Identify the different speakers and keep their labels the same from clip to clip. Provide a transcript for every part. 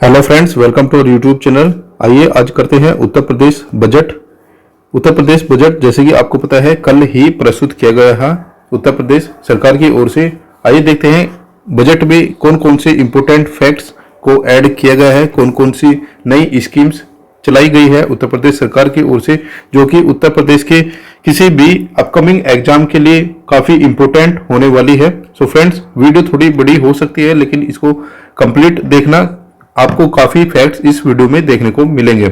Speaker 1: Hello friends, welcome to YouTube channel. आइए आज करते हैं उत्तर प्रदेश बजट। उत्तर प्रदेश बजट जैसे कि आपको पता है कल ही प्रस्तुत किया गया है उत्तर प्रदेश सरकार की ओर से। आइए देखते हैं बजट में कौन कौन से इम्पोर्टेंट फैक्ट्स को ऐड किया गया है, कौन कौन सी नई स्कीम्स चलाई गई है उत्तर प्रदेश सरकार की ओर से, जो कि उत्तर प्रदेश के किसी भी अपकमिंग एग्जाम के लिए काफी इंपॉर्टेंट होने वाली है। सो फ्रेंड्स, वीडियो थोड़ी बड़ी हो सकती है लेकिन इसको कंप्लीट देखना, आपको काफी फैक्ट्स इस वीडियो में देखने को मिलेंगे।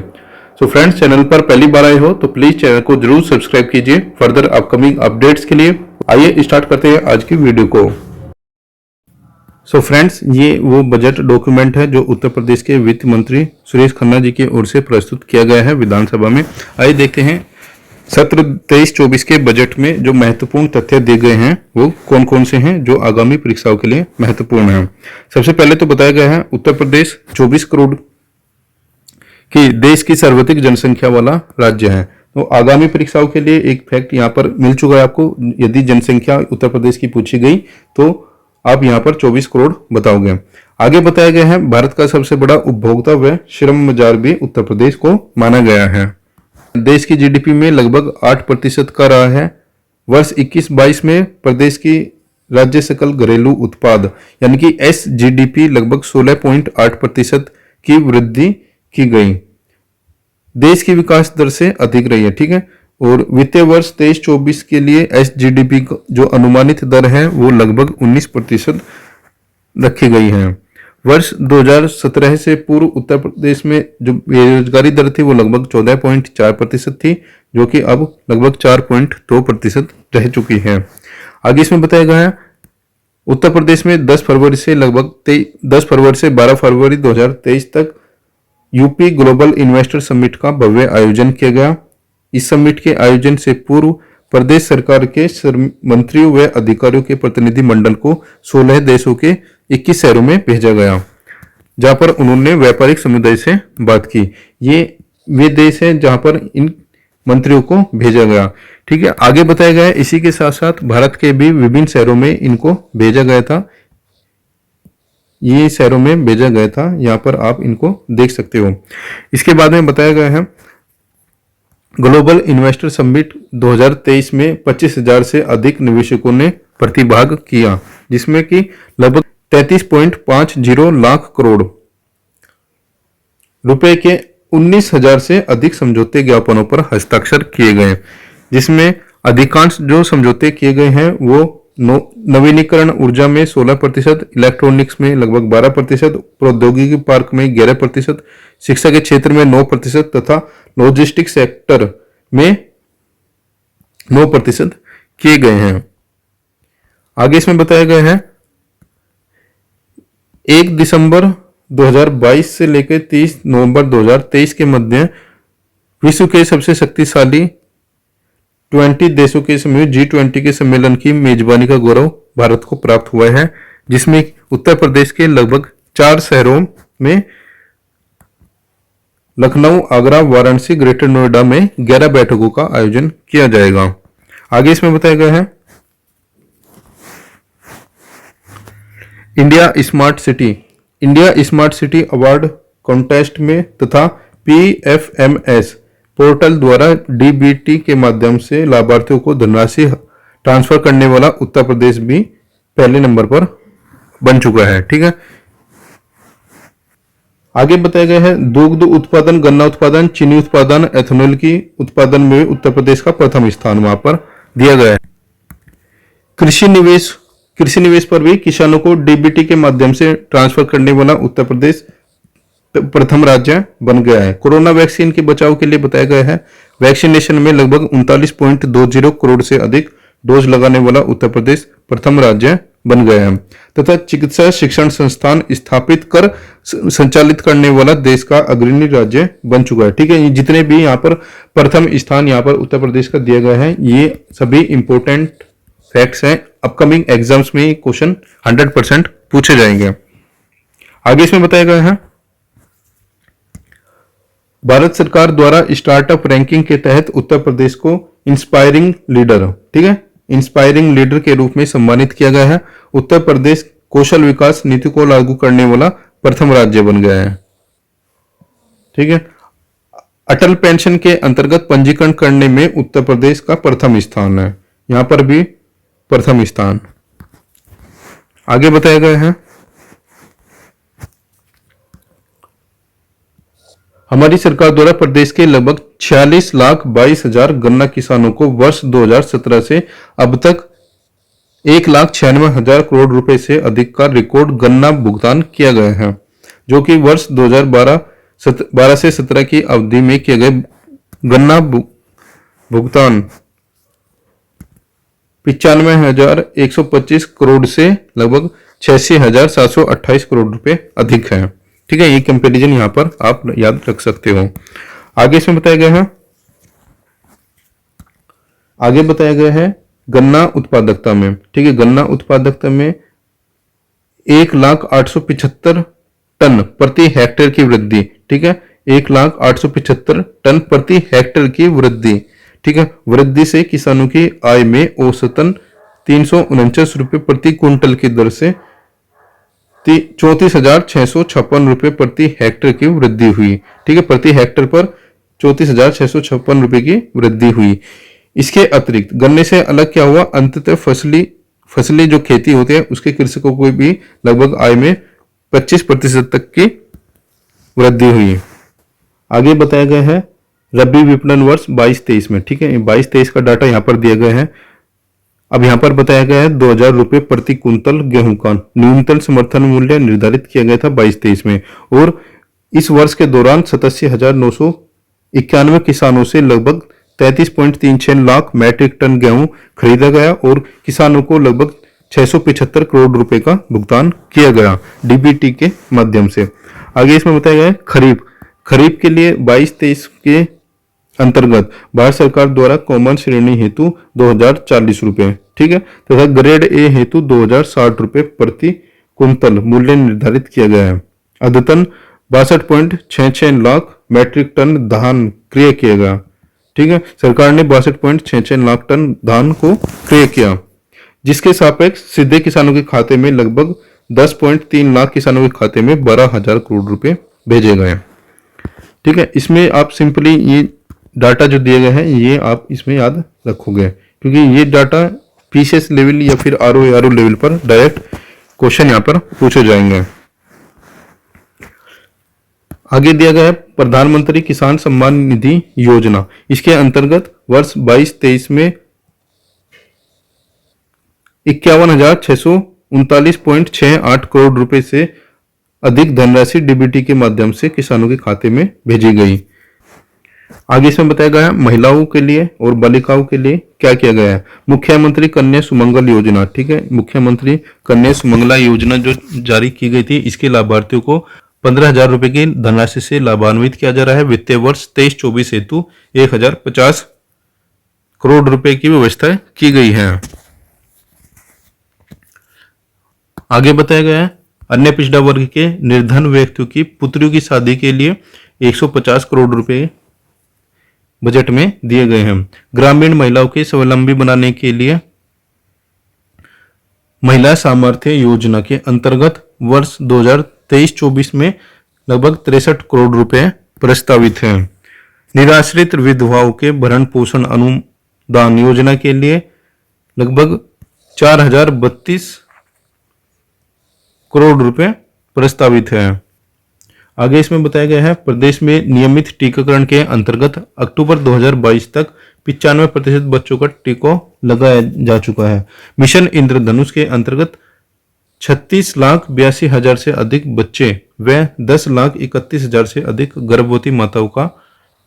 Speaker 1: सो फ्रेंड्स, चैनल पर पहली बार आए हो तो प्लीज चैनल को जरूर सब्सक्राइब कीजिए फर्दर अपकमिंग अपडेट्स के लिए। आइए स्टार्ट करते हैं आज की वीडियो को। सो फ्रेंड्स, ये वो बजट डॉक्यूमेंट है जो उत्तर प्रदेश के वित्त मंत्री सुरेश खन्ना जी की ओर से प्रस्तुत किया गया है विधानसभा में। आइए देखते हैं सत्र 23-24 के बजट में जो महत्वपूर्ण तथ्य दिए गए हैं वो कौन कौन से हैं जो आगामी परीक्षाओं के लिए महत्वपूर्ण हैं। सबसे पहले तो बताया गया है उत्तर प्रदेश 24 करोड़ की देश की सर्वाधिक जनसंख्या वाला राज्य है। तो आगामी परीक्षाओं के लिए एक फैक्ट यहाँ पर मिल चुका है आपको। यदि जनसंख्या उत्तर प्रदेश की पूछी गई तो आप यहाँ पर 24 करोड़ बताओगे। आगे बताया गया है भारत का सबसे बड़ा उपभोक्ता व श्रम बाजार भी उत्तर प्रदेश को माना गया है। देश की जीडीपी में लगभग 8% का रहा है। वर्ष 21-22 में प्रदेश की राज्य सकल घरेलू उत्पाद यानी कि एसजीडीपी लगभग 16.8% की वृद्धि की गई। देश की विकास दर से अधिक रही है, ठीक है। और वित्तीय वर्ष 23-24 के लिए एसजीडीपी जो अनुमानित दर है वो लगभग 19% रखी गई है। वर्ष 2017 से पूर्व उत्तर प्रदेश में जो बेरोजगारी दर थी वो लगभग 14.4% थी, जो कि अब लगभग 4.2% रह चुकी है। आगे इसमें बताया गया है उत्तर प्रदेश में 10 फरवरी से 12 फरवरी 2023 तक यूपी ग्लोबल इन्वेस्टर समिट का भव्य आयोजन किया गया। इस समिट के आयोजन से पूर्व प्रदेश सरकार के मंत्रियों व अधिकारियों के प्रतिनिधि मंडल को 16 देशों के 21 शहरों में भेजा गया, जहां पर उन्होंने व्यापारिक समुदाय से बात की। ये वे देश हैं जहां पर इन मंत्रियों को भेजा गया, ठीक है। आगे बताया गया है इसी के साथ साथ भारत के भी विभिन्न शहरों में इनको भेजा गया था। ये शहरों में भेजा गया था, यहाँ पर आप इनको देख सकते हो। इसके बाद में बताया गया है ग्लोबल इन्वेस्टर समिट 2023 में 25,000 से अधिक निवेशकों ने प्रतिभाग किया, जिसमें कि लगभग 33.50 लाख करोड़ रुपए के 19,000 से अधिक समझौते ज्ञापनों पर हस्ताक्षर किए गए, जिसमें अधिकांश जो समझौते किए गए हैं वो नवीनीकरण ऊर्जा में 16%, इलेक्ट्रॉनिक्स में लगभग 12%, प्रौद्योगिकी पार्क में 11%, शिक्षा के क्षेत्र में 9% तथा लॉजिस्टिक सेक्टर में 9% किए गए हैं। आगे इसमें बताया गया है 1 दिसंबर 2022 से लेकर 30 नवंबर 2023 के मध्य विश्व के सबसे शक्तिशाली 20 देशों के समूह G20 के सम्मेलन की मेजबानी का गौरव भारत को प्राप्त हुआ है, जिसमें उत्तर प्रदेश के लगभग 4 शहरों में लखनऊ, आगरा, वाराणसी, ग्रेटर नोएडा में 11 बैठकों का आयोजन किया जाएगा। आगे इसमें बताया गया है India smart city award contest में तथा PFMS पोर्टल द्वारा DBT के माध्यम से लाभार्थियों को धनराशि ट्रांसफर करने वाला उत्तर प्रदेश भी पहले नंबर पर बन चुका है, ठीक है। आगे बताया गया है दुग्ध उत्पादन, गन्ना उत्पादन, चीनी उत्पादन, एथेनॉल की उत्पादन में उत्तर प्रदेश का प्रथम स्थान वहां पर दिया गया है। कृषि निवेश पर भी किसानों को DBT के माध्यम से ट्रांसफर करने वाला उत्तर प्रदेश प्रथम राज्य बन गया है। कोरोना वैक्सीन के बचाव के लिए बताया गया है वैक्सीनेशन में लगभग 39.20 करोड़ से अधिक डोज लगाने वाला उत्तर प्रदेश प्रथम राज्य बन गया है तथा चिकित्सा शिक्षण संस्थान स्थापित कर संचालित करने वाला देश का अग्रणी राज्य बन चुका है, ठीक है। जितने भी यहाँ पर प्रथम स्थान यहाँ पर उत्तर प्रदेश का दिया गया है, ये सभी इंपॉर्टेंट फैक्ट्स हैं। अपकमिंग एग्जाम्स में क्वेश्चन 100% पूछे जाएंगे। आगे इसमें बताया गया है भारत सरकार द्वारा स्टार्टअप रैंकिंग के तहत उत्तर प्रदेश को इंस्पायरिंग लीडर, ठीक है, इंस्पायरिंग लीडर के रूप में सम्मानित किया गया है। उत्तर प्रदेश कौशल विकास नीति को लागू करने वाला प्रथम राज्य बन गया है। ठीक है। अटल पेंशन के अंतर्गत पंजीकरण करने में उत्तर प्रदेश का प्रथम स्थान है, यहां पर भी प्रथम स्थान। आगे बताया गया है हमारी सरकार द्वारा प्रदेश के लगभग 46,22,000 गन्ना किसानों को वर्ष 2017 से अब तक 1,96,000 करोड़ रुपए से अधिक का रिकॉर्ड गन्ना भुगतान किया गया है, जो कि वर्ष 2012 से 17 की अवधि में किए गए गन्ना भुगतान 95,125 करोड़ से लगभग 86,728 करोड़ रुपए अधिक है। ठीक है, ये कंपैरिजन यहां पर आप याद रख सकते हो। आगे इसमें बताया गया है गन्ना उत्पादकता में। ठीक है, गन्ना उत्पादकता में 1,08,75 टन प्रति हेक्टेयर की वृद्धि। ठीक है, 1,08,75 टन प्रति हेक्टेयर की वृद्धि। ठीक है, वृद्धि से किसानों की आय में औसतन 349 रुपये प्रति क्विंटल की दर से 34,656 रुपये प्रति हेक्टेयर की वृद्धि हुई। ठीक है, प्रति हेक्टेयर पर 34,656 रुपये की वृद्धि हुई। इसके अतिरिक्त गन्ने से अलग क्या हुआ, अंततः फसली जो खेती होती है उसके कृषकों को भी लगभग आय में 25% तक की वृद्धि हुई। आगे बताया गया है रबी विपणन वर्ष 22-23 में। ठीक है, 22-23 का डाटा यहाँ पर दिया गया है। अब यहाँ पर बताया गया है 2,000 रुपये प्रति कुंतल गेहूं का न्यूनतम समर्थन मूल्य निर्धारित किया गया था 22-23 में, और इस वर्ष के दौरान 87,991 किसानों से लगभग 33.36 लाख मैट्रिक टन गेहूं खरीदा गया और किसानों को लगभग 675 करोड़ रुपए का भुगतान किया गया डीबीटी के माध्यम से। आगे इसमें बताया गया है खरीफ के लिए 22-23 के अंतर्गत भारत सरकार द्वारा कॉमन श्रेणी हेतु 2,040 रुपए, ठीक है, तथा ग्रेड ए हेतु 2,060 रुपए प्रति कुंतल मूल्य निर्धारित किया गया है। अद्यतन 62.66 लाख मैट्रिक टन धान क्रय किया गया। ठीक है, सरकार ने 62.66 लाख टन धान को क्रय किया, जिसके सापेक्ष सीधे किसानों के खाते में लगभग 10.3 लाख किसानों के खाते में 12,000 करोड़ रुपए भेजे गए। ठीक है, इसमें आप सिंपली ये डाटा जो दिए गए हैं ये आप इसमें याद रखोगे, क्योंकि ये डाटा पीसीएस लेवल या फिर आरओ लेवल पर डायरेक्ट क्वेश्चन यहाँ पर पूछे जाएंगे। आगे दिया गया है प्रधानमंत्री किसान सम्मान निधि योजना। इसके अंतर्गत वर्ष 22-23 में 51,639.68 करोड़ रुपए से अधिक धनराशि डीबीटी के माध्यम से किसानों के खाते में भेजी गई। आगे इसमें बताया गया है महिलाओं के लिए और बालिकाओं के लिए क्या किया गया है। मुख्यमंत्री कन्या सुमंगल योजना। ठीक है, मुख्यमंत्री कन्या सुमंगला योजना जो जारी की गई थी, इसके लाभार्थियों को 15,000 रुपए की धनराशि से लाभान्वित किया जा रहा है। वित्तीय वर्ष 23-24 हेतु 1,050 करोड़ रुपए की व्यवस्था की गई है। आगे बताया गया है अन्य पिछड़ा वर्ग के निर्धन व्यक्तियों की पुत्रियों की शादी के लिए 150 करोड़ रुपए बजट में दिए गए हैं। ग्रामीण महिलाओं के स्वावलंबी बनाने के लिए महिला सामर्थ्य योजना के अंतर्गत वर्ष 2023-24 में लगभग 63 करोड़ रुपए प्रस्तावित हैं। निराश्रित विधवाओं के भरण पोषण अनुदान योजना के लिए लगभग 4,032 करोड़ रुपए प्रस्तावित है। आगे इसमें बताया गया है प्रदेश में नियमित टीकाकरण के अंतर्गत अक्टूबर 2022 तक 95% बच्चों का टीका लगाया जा चुका है। मिशन इंद्रधनुष के अंतर्गत 36,82,000 से अधिक बच्चे व 10,31,000 से अधिक गर्भवती माताओं का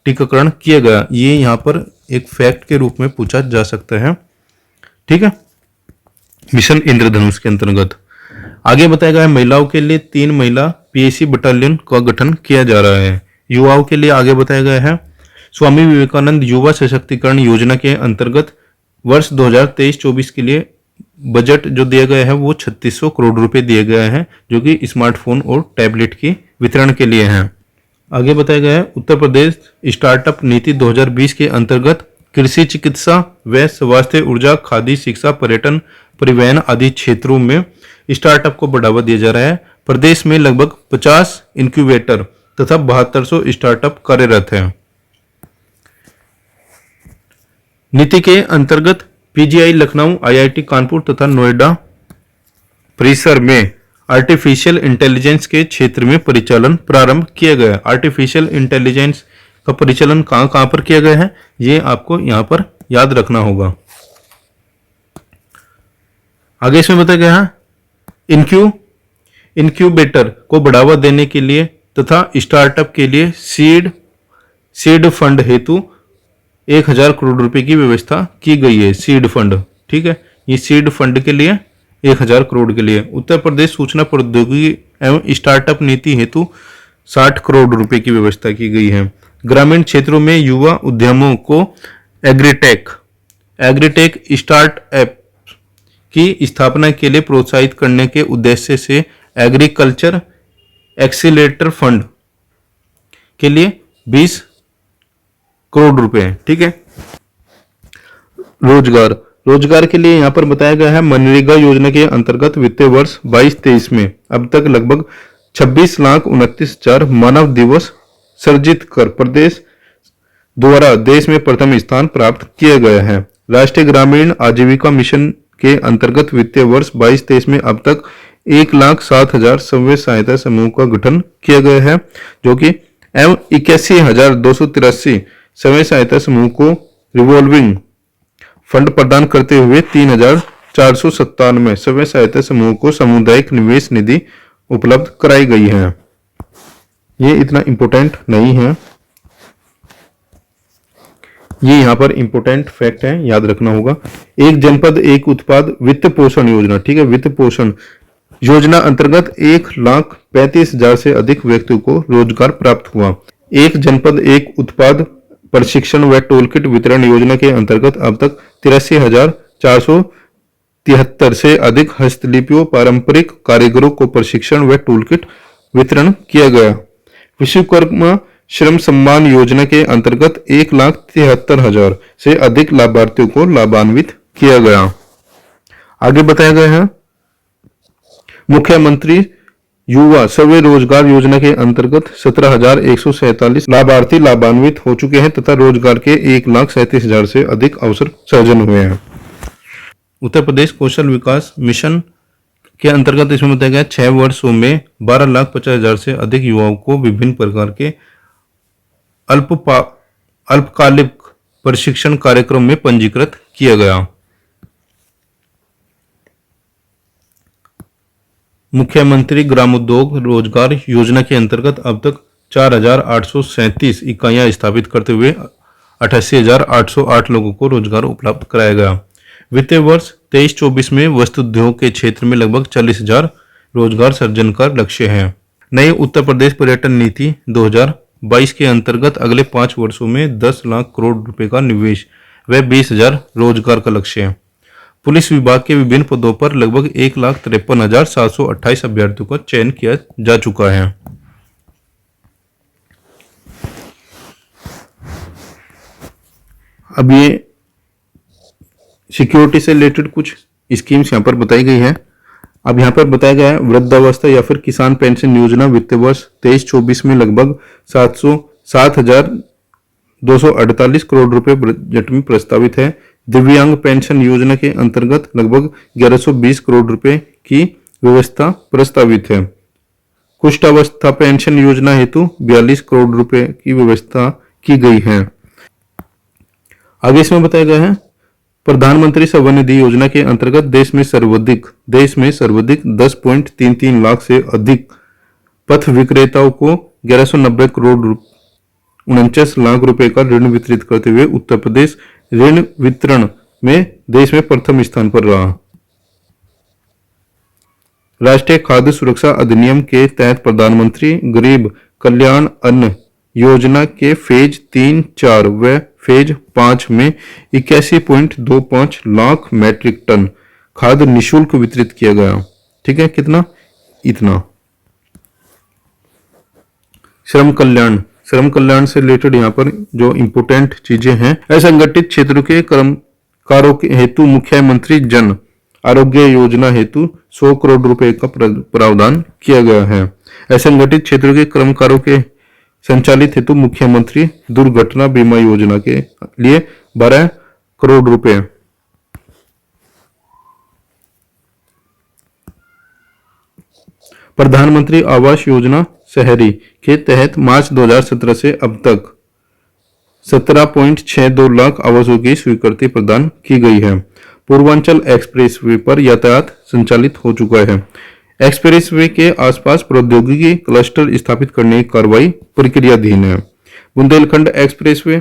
Speaker 1: टीकाकरण किया गया। ये यहाँ पर एक फैक्ट के रूप में पूछा जा सकता है। ठीक है, मिशन इंद्रधनुष के अंतर्गत आगे बताया गया है महिलाओं के लिए 3 महिला पीएसी बटालियन का गठन किया जा रहा है। युवाओं के लिए आगे बताया गया है स्वामी विवेकानंद युवा सशक्तिकरण योजना के अंतर्गत वर्ष 2023-24 के लिए बजट जो दिया गया है वो 3,600 करोड़ रुपए दिए गए हैं, जो कि स्मार्टफोन और टैबलेट की वितरण के लिए हैं। आगे बताया गया है उत्तर प्रदेश स्टार्टअप नीति 2020 के अंतर्गत कृषि, चिकित्सा व स्वास्थ्य, ऊर्जा, खादी, शिक्षा, पर्यटन, परिवहन आदि क्षेत्रों में स्टार्टअप को बढ़ावा दिया जा रहा है। प्रदेश में लगभग 50 इंक्यूबेटर तथा 7200 स्टार्टअप कार्यरत हैं। नीति के अंतर्गत पीजीआई लखनऊ, आईआईटी कानपुर तथा नोएडा परिसर में आर्टिफिशियल इंटेलिजेंस के क्षेत्र में परिचालन प्रारंभ किया गया। आर्टिफिशियल इंटेलिजेंस का परिचालन कहाँ कहाँ पर किया गया है, ये आपको यहाँ पर याद रखना होगा। आगे इसमें बताया गया है इनक्यूबेटर को बढ़ावा देने के लिए तथा स्टार्टअप के लिए सीड फंड हेतु 1000 करोड़ रुपए की व्यवस्था की गई है। सीड फंड, ठीक है, ये सीड फंड के लिए 1000 करोड़ के लिए। उत्तर प्रदेश सूचना प्रौद्योगिकी एवं स्टार्टअप नीति हेतु 60 करोड़ रुपए की व्यवस्था की गई है। ग्रामीण क्षेत्रों में युवा उद्यमों को एग्रीटेक स्टार्टअप की स्थापना के लिए प्रोत्साहित करने के उद्देश्य से एग्रीकल्चर एक्सीलेटर फंड के लिए 20 करोड़ रुपए, ठीक है। रोजगार के लिए यहां पर बताया गया है मनरेगा योजना के अंतर्गत वित्तीय वर्ष 22-23 में अब तक लगभग 26,29,000 मानव दिवस सृजित कर प्रदेश द्वारा देश में प्रथम स्थान प्राप्त किया गया है। राष्ट्रीय ग्रामीण आजीविका मिशन के अंतर्गत वित्तीय वर्ष 22-23 में अब तक 1,07,000 स्वयं सहायता समूह का गठन किया गया है, जो कि 81,283 स्वयं सहायता समूह को रिवॉल्विंग फंड प्रदान करते हुए 3,497 स्वयं सहायता समूह को सामुदायिक निवेश निधि उपलब्ध कराई गई है। ये इतना इंपॉर्टेंट नहीं है, ये यहाँ पर इंपॉर्टेंट फैक्ट है, याद रखना होगा। एक जनपद एक उत्पाद वित्त पोषण योजना, ठीक है, वित्त पोषण योजना अंतर्गत 1,35,000 से अधिक व्यक्तियों को रोजगार प्राप्त हुआ। एक जनपद एक उत्पाद प्रशिक्षण व टूल किट वितरण योजना के अंतर्गत अब तक 83,473 से अधिक हस्तलिपियों पारंपरिक कारीगरों को प्रशिक्षण व टूल किट वितरण किया गया। विश्वकर्मा श्रम सम्मान योजना के अंतर्गत 1,73,000 से अधिक लाभार्थियों को लाभान्वित किया गया। आगे बताया गया है मुख्यमंत्री युवा स्वरोजगार योजना के अंतर्गत 17,147 लाभार्थी लाभान्वित हो चुके हैं तथा रोजगार के 1,37,000 से अधिक अवसर सृजन हुए हैं। उत्तर प्रदेश कौशल विकास मिशन के अंतर्गत इसमें बताया गया 6 वर्षों में 12,50,000 से अधिक युवाओं को विभिन्न प्रकार के अल्पकालिक प्रशिक्षण कार्यक्रम में पंजीकृत किया गया। मुख्यमंत्री ग्रामोद्योग रोजगार योजना के अंतर्गत अब तक 4,837 इकाइयां स्थापित करते हुए 88,808 लोगों को रोजगार उपलब्ध कराया गया। वित्तीय वर्ष 23-24 में वस्त्र उद्योग के क्षेत्र में लगभग 40,000 रोजगार सृजन का लक्ष्य है। नई उत्तर प्रदेश पर्यटन नीति 2022 के अंतर्गत अगले 5 वर्षों में 10 लाख करोड़ रुपए का निवेश व 20,000 रोजगार का लक्ष्य है। पुलिस विभाग के विभिन्न पदों पर लगभग 1,53,728 अभ्यर्थियों का चयन किया जा चुका है। अब ये सिक्योरिटी से रिलेटेड कुछ स्कीम्स यहाँ पर बताई गई है। अब यहाँ पर बताया गया है वृद्धावस्था या फिर किसान पेंशन योजना वित्तीय वर्ष 23-24 में लगभग 7,248 करोड़ रुपए बजट में प्रस्तावित है। दिव्यांग पेंशन योजना के अंतर्गत लगभग 1,120 करोड़ रुपए की व्यवस्था प्रस्तावित है। कुष्ठावस्था पेंशन योजना हेतु 42 करोड़ रुपए की व्यवस्था की गई है। आगे इसमें बताया गया है प्रधानमंत्री स्वनिधि योजना के अंतर्गत देश में सर्वाधिक 10.33 लाख से अधिक पथ विक्रेताओं को 1,190 करोड़ 49 लाख रुपए का ऋण वितरित करते हुए उत्तर प्रदेश ऋण वितरण में देश में प्रथम स्थान पर रहा। राष्ट्रीय खाद्य सुरक्षा अधिनियम के तहत प्रधानमंत्री गरीब कल्याण अन्न योजना के फेज 3, 4 व फेज 5 में 81.25 लाख मैट्रिक टन खाद्य निःशुल्क वितरित किया गया। ठीक है, कितना? इतना। श्रम कल्याण से रिलेटेड यहाँ पर जो इंपोर्टेंट चीजें हैं, असंगठित क्षेत्रों के कर्मकारों के हेतु मुख्यमंत्री जन आरोग्य योजना हेतु 100 करोड़ रुपए का प्रावधान किया गया है। असंगठित क्षेत्रों के कर्मकारों के संचालित हेतु मुख्यमंत्री दुर्घटना बीमा योजना के लिए 12 करोड़ रुपए। प्रधानमंत्री आवास योजना शहरी के तहत मार्च 2017 से अब तक 17.62 लाख आवासों की स्वीकृति प्रदान की गई है। पूर्वांचल एक्सप्रेसवे पर यातायात संचालित हो चुका है। एक्सप्रेसवे के आसपास प्रौद्योगिकी क्लस्टर स्थापित करने की कार्रवाई प्रक्रियाधीन है। बुंदेलखंड एक्सप्रेसवे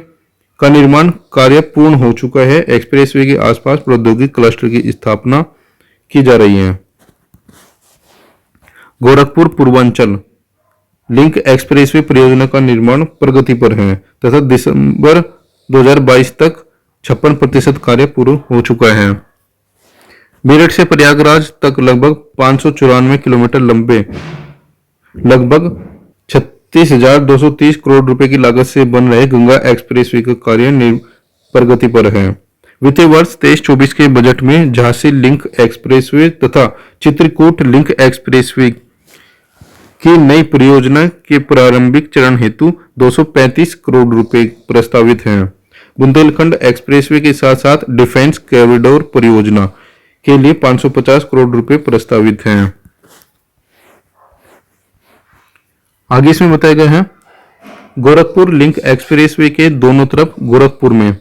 Speaker 1: का निर्माण कार्य पूर्ण हो चुका है। एक्सप्रेसवे के आसपास प्रौद्योगिकी क्लस्टर की स्थापना की जा रही है। गोरखपुर पूर्वांचल लिंक एक्सप्रेसवे परियोजना का निर्माण प्रगति पर है तथा दिसंबर 2022 तक 56% कार्य पूर्ण हो चुका है। मेरठ से प्रयागराज तक लगभग 594 किलोमीटर लंबे लगभग 36,230 करोड़ रुपए की लागत से बन रहे गंगा एक्सप्रेसवे का कार्य प्रगति पर है। वित्तीय वर्ष 23-24 के बजट में झांसी लिंक एक्सप्रेसवे तथा चित्रकूट लिंक एक्सप्रेसवे की नई परियोजना के प्रारंभिक चरण हेतु 235 करोड़ रुपए प्रस्तावित हैं। बुंदेलखंड एक्सप्रेसवे के साथ साथ डिफेंस कॉरिडोर परियोजना के लिए 550 करोड़ रुपए प्रस्तावित हैं। आगे इसमें बताया गया है गोरखपुर लिंक एक्सप्रेसवे के दोनों तरफ गोरखपुर में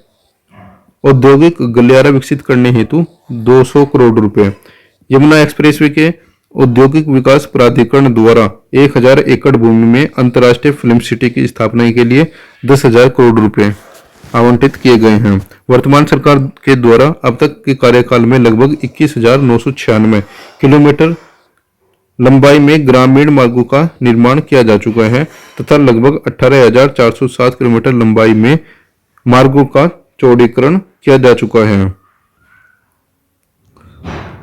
Speaker 1: औद्योगिक गलियारा विकसित करने हेतु 200 करोड़ रुपए। यमुना एक्सप्रेसवे के औद्योगिक विकास प्राधिकरण द्वारा 1000 एकड़ भूमि में अंतर्राष्ट्रीय फिल्म सिटी की स्थापना के लिए 10,000 करोड़ रुपए आवंटित किए गए हैं। वर्तमान सरकार के द्वारा अब तक के कार्यकाल में लगभग 21,996 किलोमीटर लंबाई में ग्रामीण मार्गों का निर्माण किया जा चुका है तथा लगभग 18,407 किलोमीटर लंबाई में मार्गों का चौड़ीकरण किया जा चुका है।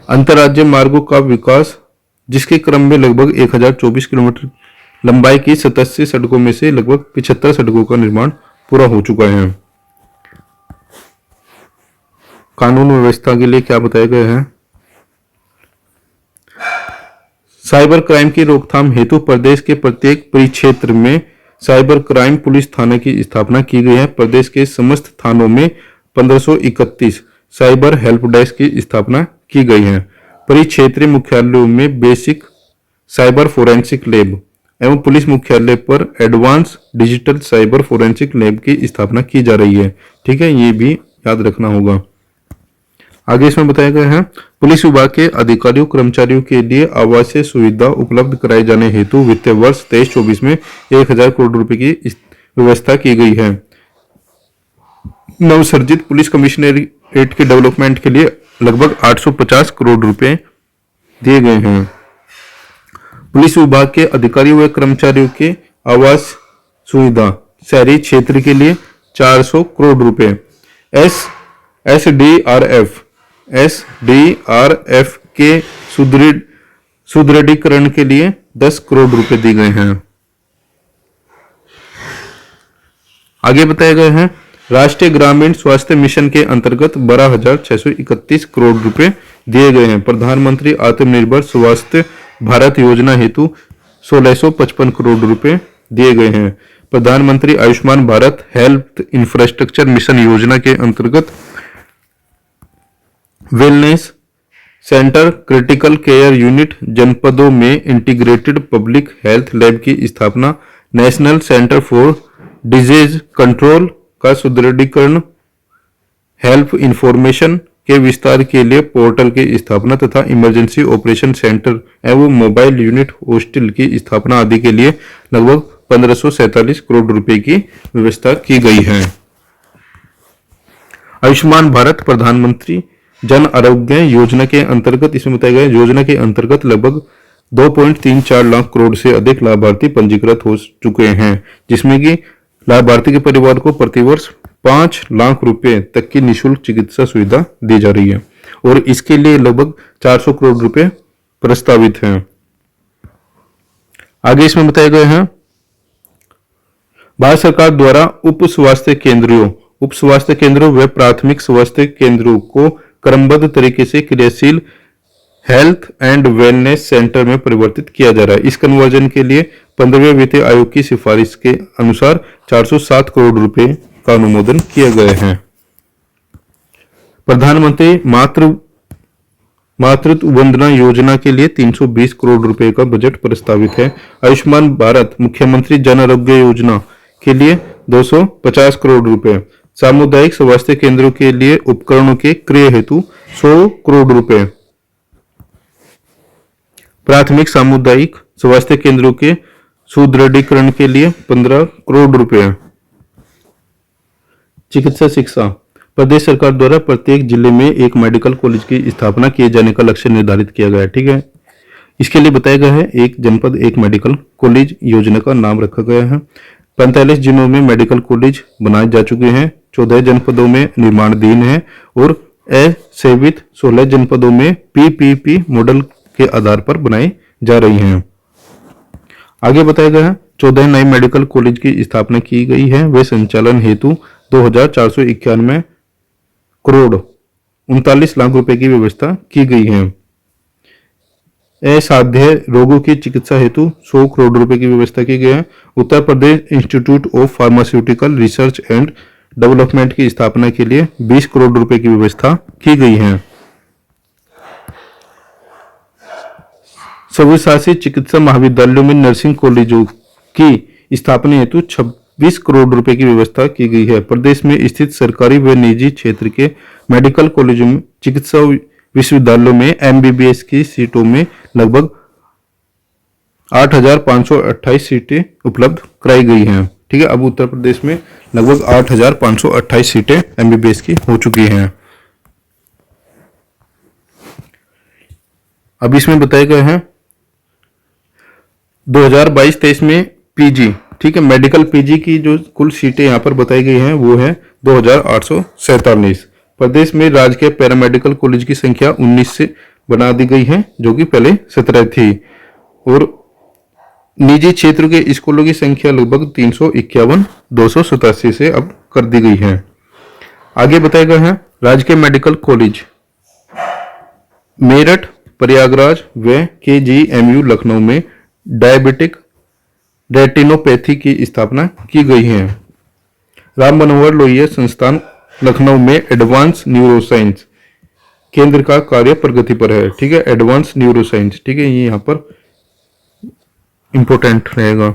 Speaker 1: अंतर्राज्यीय मार्गों का विकास जिसके क्रम में लगभग 1024 किलोमीटर लंबाई की 87 सड़कों में से लगभग 75 सड़कों का निर्माण पूरा हो चुका है। कानून व्यवस्था के लिए क्या बताया गया है? साइबर क्राइम की रोकथाम हेतु प्रदेश के प्रत्येक परिक्षेत्र में साइबर क्राइम पुलिस थाने की स्थापना की गई है। प्रदेश के समस्त थानों में 1531 साइबर हेल्प डेस्क की स्थापना की गई है। परिक्षेत्रीय मुख्यालयों में बेसिक साइबर फोरेंसिक लैब एवं पुलिस मुख्यालय पर advance digital cyber forensic lab की स्थापना की जा रही है। ठीक है, ये भी याद रखना होगा। आगे इसमें बताया गया है पुलिस विभाग के अधिकारियों कर्मचारियों के लिए आवासीय सुविधा उपलब्ध कराए जाने हेतु वित्तीय वर्ष 23-24 में 1000 करोड़ रुपए की व्यवस्था की गई है। नवसर्जित पुलिस कमिश्नरेट के डेवलपमेंट के लिए लगभग 850 करोड़ रुपए दिए गए हैं। पुलिस विभाग के अधिकारियों व कर्मचारियों के आवास सुविधा शहरी क्षेत्र के लिए 400 करोड़ रुपए। एसडीआरएफ के सुदृढ़ीकरण के लिए 10 करोड़ रुपए दिए गए हैं। आगे बताया गया है राष्ट्रीय ग्रामीण स्वास्थ्य मिशन के अंतर्गत 12,631 करोड़ रुपए दिए गए हैं। प्रधानमंत्री आत्मनिर्भर स्वास्थ्य भारत योजना हेतु 1655 करोड़ रुपए दिए गए हैं। प्रधानमंत्री Ayushman Bharat health infrastructure mission योजना के अंतर्गत wellness centre, critical care unit, जनपदों में इंटीग्रेटेड पब्लिक हेल्थ लैब की स्थापना, national centre for disease control का सुदृढ़ीकरण, हेल्थ इंफॉर्मेशन के विस्तार के लिए पोर्टल की स्थापना तथा इमरजेंसी ऑपरेशन सेंटर एवं मोबाइल यूनिट हॉस्टल की स्थापना आदि के लिए लगभग 1547 करोड़ रुपए की व्यवस्था की गई है। आयुष्मान भारत प्रधानमंत्री जन आरोग्य योजना के अंतर्गत इसमें बताया गया योजना के अंतर्गत लगभग 2.34 लाख करोड़ से अधिक लाभार्थी पंजीकृत हो चुके हैं, जिसमें कि लाभार्थी के परिवार को प्रतिवर्ष 5 लाख रुपए तक की निःशुल्क चिकित्सा सुविधा दी जा रही है और इसके लिए लगभग 400 करोड़ रुपए प्रस्तावित हैं। आगे इसमें बताया गया है भारत सरकार द्वारा उप स्वास्थ्य केंद्रों व प्राथमिक स्वास्थ्य केंद्रों को क्रमबद्ध तरीके से क्रियाशील हेल्थ एंड वेलनेस सेंटर में परिवर्तित किया जा रहा है। इस कन्वर्जन के लिए 15वें वित्त आयोग की सिफारिश के अनुसार 407 करोड़ रुपए का अनुमोदन किए गए हैं। प्रधानमंत्री मातृत्व वंदना योजना के लिए 320 करोड़ रुपए का बजट प्रस्तावित है। आयुष्मान भारत मुख्यमंत्री जन आरोग्य योजना के लिए 250 करोड़ रुपए, सामुदायिक स्वास्थ्य केंद्रों के लिए उपकरणों के क्रय हेतु 100 करोड़ रुपए, प्राथमिक सामुदायिक स्वास्थ्य केंद्रों के सुदृढ़ीकरण के लिए 15 करोड़ रुपए। चिकित्सा शिक्षा, प्रदेश सरकार द्वारा प्रत्येक जिले में एक मेडिकल कॉलेज की स्थापना किए जाने का लक्ष्य निर्धारित किया गया है। ठीक है, इसके लिए बताया गया है एक जनपद एक मेडिकल कॉलेज योजना का नाम रखा गया है। 45 जिलों में मेडिकल कॉलेज बनाए जा चुके हैं, 14 जनपदों में निर्माणाधीन है और असेवित 16 जनपदों में पीपीपी मॉडल के आधार पर बनाई जा रही हैं। आगे बताया गया है 14 नए मेडिकल कॉलेज की स्थापना की गई है। वे संचालन हेतु 2491 करोड़ 39 लाख रुपए की व्यवस्था की गई है। असाध्य रोगों की चिकित्सा हेतु 100 करोड़ रुपए की व्यवस्था की गई है। Uttar Pradesh institute of pharmaceutical research and development की स्थापना के लिए 20 करोड़ रुपए की व्यवस्था की गई है। सभी शासित चिकित्सा महाविद्यालयों में नर्सिंग कॉलेजों की स्थापना हेतु 26 करोड़ रुपए की व्यवस्था की गई है। प्रदेश में स्थित सरकारी व निजी क्षेत्र के मेडिकल कॉलेजों में चिकित्सा विश्वविद्यालयों में एमबीबीएस की सीटों में लगभग 8,528 सीटें उपलब्ध कराई गई हैं। ठीक है, अब उत्तर प्रदेश में लगभग 8,528 सीटें एमबीबीएस की हो चुकी हैं। अब इसमें बताया गया है 2022-23 में पीजी, ठीक है, मेडिकल पीजी की जो कुल सीटें यहाँ पर बताई गई हैं वो है 2,847। प्रदेश में राजकीय पैरामेडिकल कॉलेज की संख्या 19 से बना दी गई है, जो कि पहले 17 थी, और निजी क्षेत्र के स्कूलों की संख्या लगभग 351 287 से अब कर दी गई है। आगे बताया गया है राजकीय मेडिकल कॉलेज मेरठ, प्रयागराज व केजीएमयू लखनऊ में डायबिटिक रेटिनोपैथी की स्थापना की गई है। राम मनोहर लोहिया संस्थान लखनऊ में एडवांस न्यूरोसाइंस केंद्र का कार्य प्रगति पर है। ठीक है, एडवांस न्यूरोसाइंस, ठीक है, ये यहाँ पर इंपोर्टेंट रहेगा।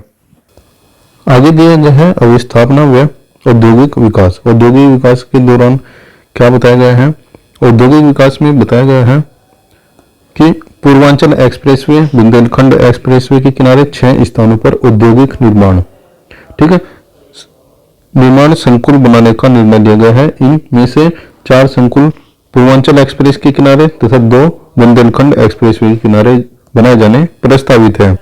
Speaker 1: आगे दिया गया है अवस्थापना व औद्योगिक विकास। औद्योगिक विकास के दौरान क्या बताया गया है? औद्योगिक विकास में बताया गया है कि पूर्वांचल एक्सप्रेसवे, बुंदेलखंड एक्सप्रेसवे के किनारे 6 स्थानों पर औद्योगिक निर्माण, ठीक है, निर्माण संकुल बनाने का निर्णय लिया गया है। इनमें से 4 संकुल पूर्वांचल एक्सप्रेस के किनारे तथा 2 बुंदेलखंड एक्सप्रेसवे के किनारे बनाए जाने प्रस्तावित है।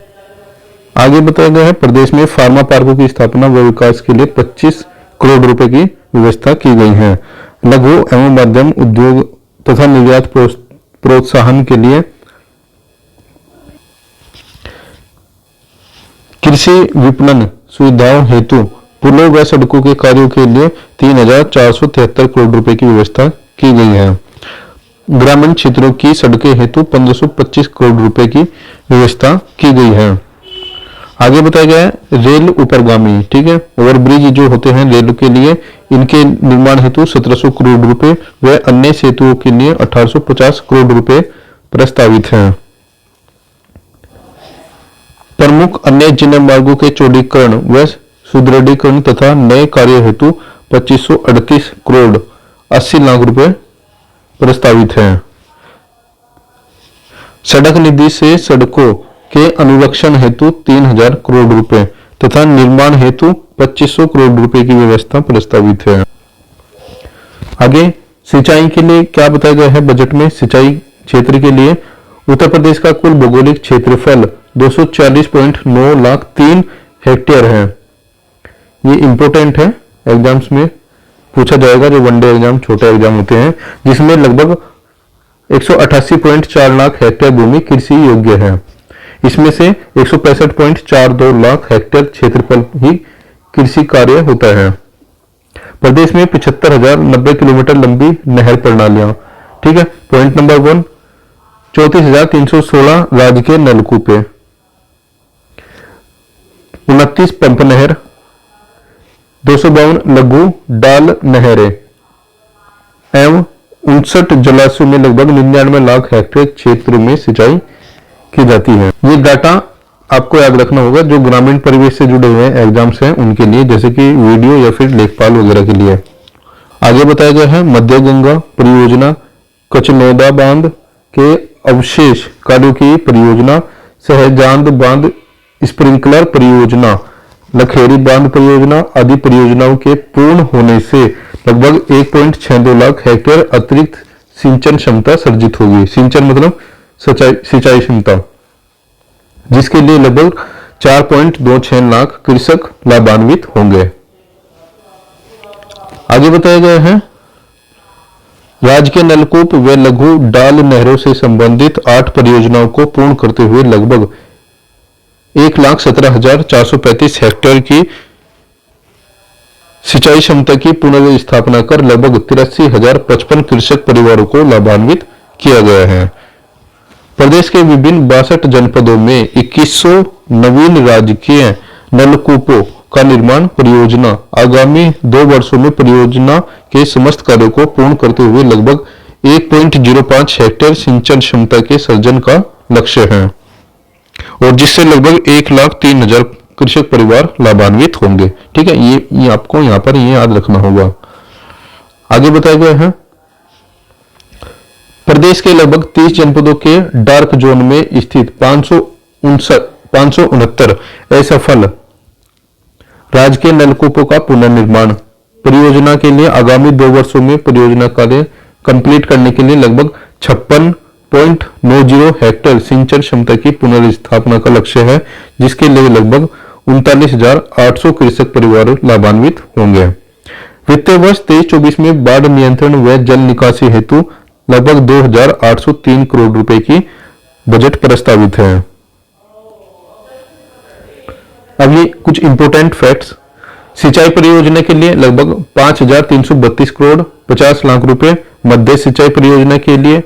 Speaker 1: आगे बताया गया है प्रदेश में फार्मा पार्कों की स्थापना व विकास के लिए 25 करोड़ रुपए की व्यवस्था की गई है। लघु एवं मध्यम उद्योग तथा निर्यात प्रोत्साहन के लिए कृषि विपणन सुविधाओं हेतु पुलों व सड़कों के कार्यों के लिए 3,473 करोड़ रुपए की व्यवस्था की गई है। ग्रामीण क्षेत्रों की सड़कें हेतु 1,525 करोड़ रुपए की व्यवस्था की गई है। आगे बताया गया है रेल उपरगामी, ठीक है, ओवरब्रिज जो होते हैं रेल के लिए, इनके निर्माण हेतु 1,700 करोड़ रुपए व अन्य सेतुओं के लिए 1,850 करोड़ रुपए प्रस्तावित हैं। प्रमुख अन्य जिला मार्गों के चौड़ीकरण व सुदृढ़ीकरण तथा नए कार्य हेतु 2,538 करोड़ 80 लाख रुपए प्रस्तावित हैं। सड़क निधि से सड़कों के अनुरक्षण हेतु 3,000 करोड़ रुपए तथा निर्माण हेतु 2,500 करोड़ रुपए की व्यवस्था प्रस्तावित है। आगे सिंचाई के लिए क्या बताया गया है बजट में? सिंचाई क्षेत्र के लिए उत्तर प्रदेश का कुल भौगोलिक क्षेत्रफल 240.9 लाख 3 हेक्टेयर है। ये इंपोर्टेंट है, एग्जाम्स में पूछा जाएगा, जो वनडे एग्जाम, छोटे एग्जाम होते हैं, जिसमें लगभग 188.4 लाख हेक्टेयर भूमि कृषि योग्य है। इसमें से 165.42 लाख हेक्टेयर क्षेत्रफल ही कृषि कार्य होता है। प्रदेश में 75,090 किलोमीटर लंबी नहर प्रणालियां, ठीक है। पॉइंट नंबर 1, 34,316 राजकीय नलकूप, 29 पंप नहर, 252 लघु डाल नहरें एवं 59 जलाशयों में लगभग 99 लाख हेक्टेयर क्षेत्र में सिंचाई की जाती है। ये डाटा आपको याद रखना होगा जो ग्रामीण परिवेश से जुड़े हुए एग्जाम्स हैं उनके लिए, जैसे कि वीडियो या फिर लेखपाल वगैरह के लिए। आगे बताया गया है मध्य गंगा परियोजना, कचनौदा बांध के अवशेष कार्यों की परियोजना, सहजांद बांध स्प्रिंकलर परियोजना, लखेरी बांध परियोजना आदि परियोजनाओं के पूर्ण होने से लगभग 1.62 लाख हेक्टेयर अतिरिक्त सिंचन क्षमता सर्जित होगी। सिंचन मतलब सिंचाई क्षमता, जिसके लिए लगभग 4.26 लाख कृषक लाभान्वित होंगे। आगे बताया गया है राज्य के नलकूप व लघु डाल नहरों से संबंधित 8 परियोजनाओं को पूर्ण करते हुए लगभग 1,17,435 हेक्टेयर की सिंचाई क्षमता की पुनर्स्थापना कर लगभग 83,055 कृषक परिवारों को लाभान्वित किया गया है। प्रदेश के विभिन्न 62 जनपदों में 2100 नवीन राजकीय नलकूपों का निर्माण परियोजना आगामी 2 वर्षों में परियोजना के समस्त कार्यों को पूर्ण करते हुए लगभग 1.05 हेक्टेयर सिंचन क्षमता के सर्जन का लक्ष्य है और जिससे लगभग 1,03,000 कृषक परिवार लाभान्वित होंगे। ठीक है, ये आपको यहाँ पर ये याद रखना होगा। आगे बताया गया है प्रदेश के लगभग 30 जनपदों के डार्क जोन में स्थित 569 असफल राजकीय नलकूपों का पुनर्निर्माण परियोजना के लिए आगामी 2 वर्षों में परियोजना कार्य कंप्लीट करने के लिए लगभग 56.90 हेक्टेयर सिंचन क्षमता की पुनर्स्थापना का लक्ष्य है, जिसके लिए लगभग 39,800 कृषक परिवार लाभान्वित होंगे। वित्तीय वर्ष 23-24 में बाढ़ नियंत्रण व जल निकासी हेतु लगभग 2,803 करोड़ रुपए की बजट प्रस्तावित है। अब ये कुछ इंपोर्टेंट फैक्ट्स। सिंचाई परियोजना के लिए लगभग 5,332 करोड़ 50 लाख रुपए, मध्य सिंचाई परियोजना के लिए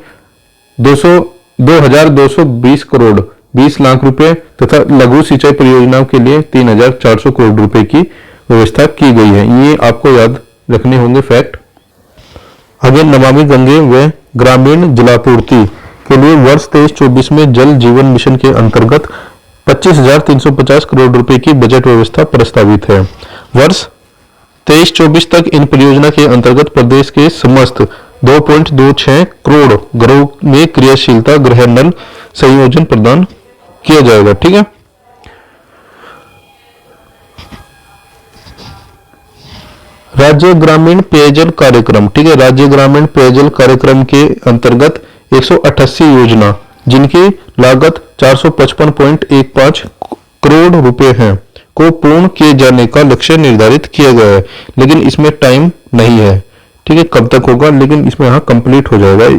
Speaker 1: 2,220 करोड़ 20 लाख रुपए तथा लघु सिंचाई परियोजनाओं के लिए 3,400 करोड़ रुपए की व्यवस्था की गई है। ये आपको याद रखने होंगे फैक्ट। आगे नमामि गंगे व ग्रामीण जलापूर्ति के लिए वर्ष 23-24 में जल जीवन मिशन के अंतर्गत 25,350 करोड़ रुपए की बजट व्यवस्था प्रस्तावित है। वर्ष 23-24 तक इन परियोजना के अंतर्गत प्रदेश के समस्त 2.26 करोड़ घरों में क्रियाशीलता गृह नल संयोजन प्रदान किया जाएगा। ठीक है, राज्य ग्रामीण पेयजल कार्यक्रम। ठीक है, राज्य ग्रामीण पेयजल कार्यक्रम के अंतर्गत 188 योजना जिनकी लागत 455.15 करोड़ रुपए है को पूर्ण किए जाने का लक्ष्य निर्धारित किया गया है, लेकिन इसमें टाइम नहीं है। ठीक है, कब तक होगा, लेकिन इसमें यहां कंप्लीट हो जाएगा।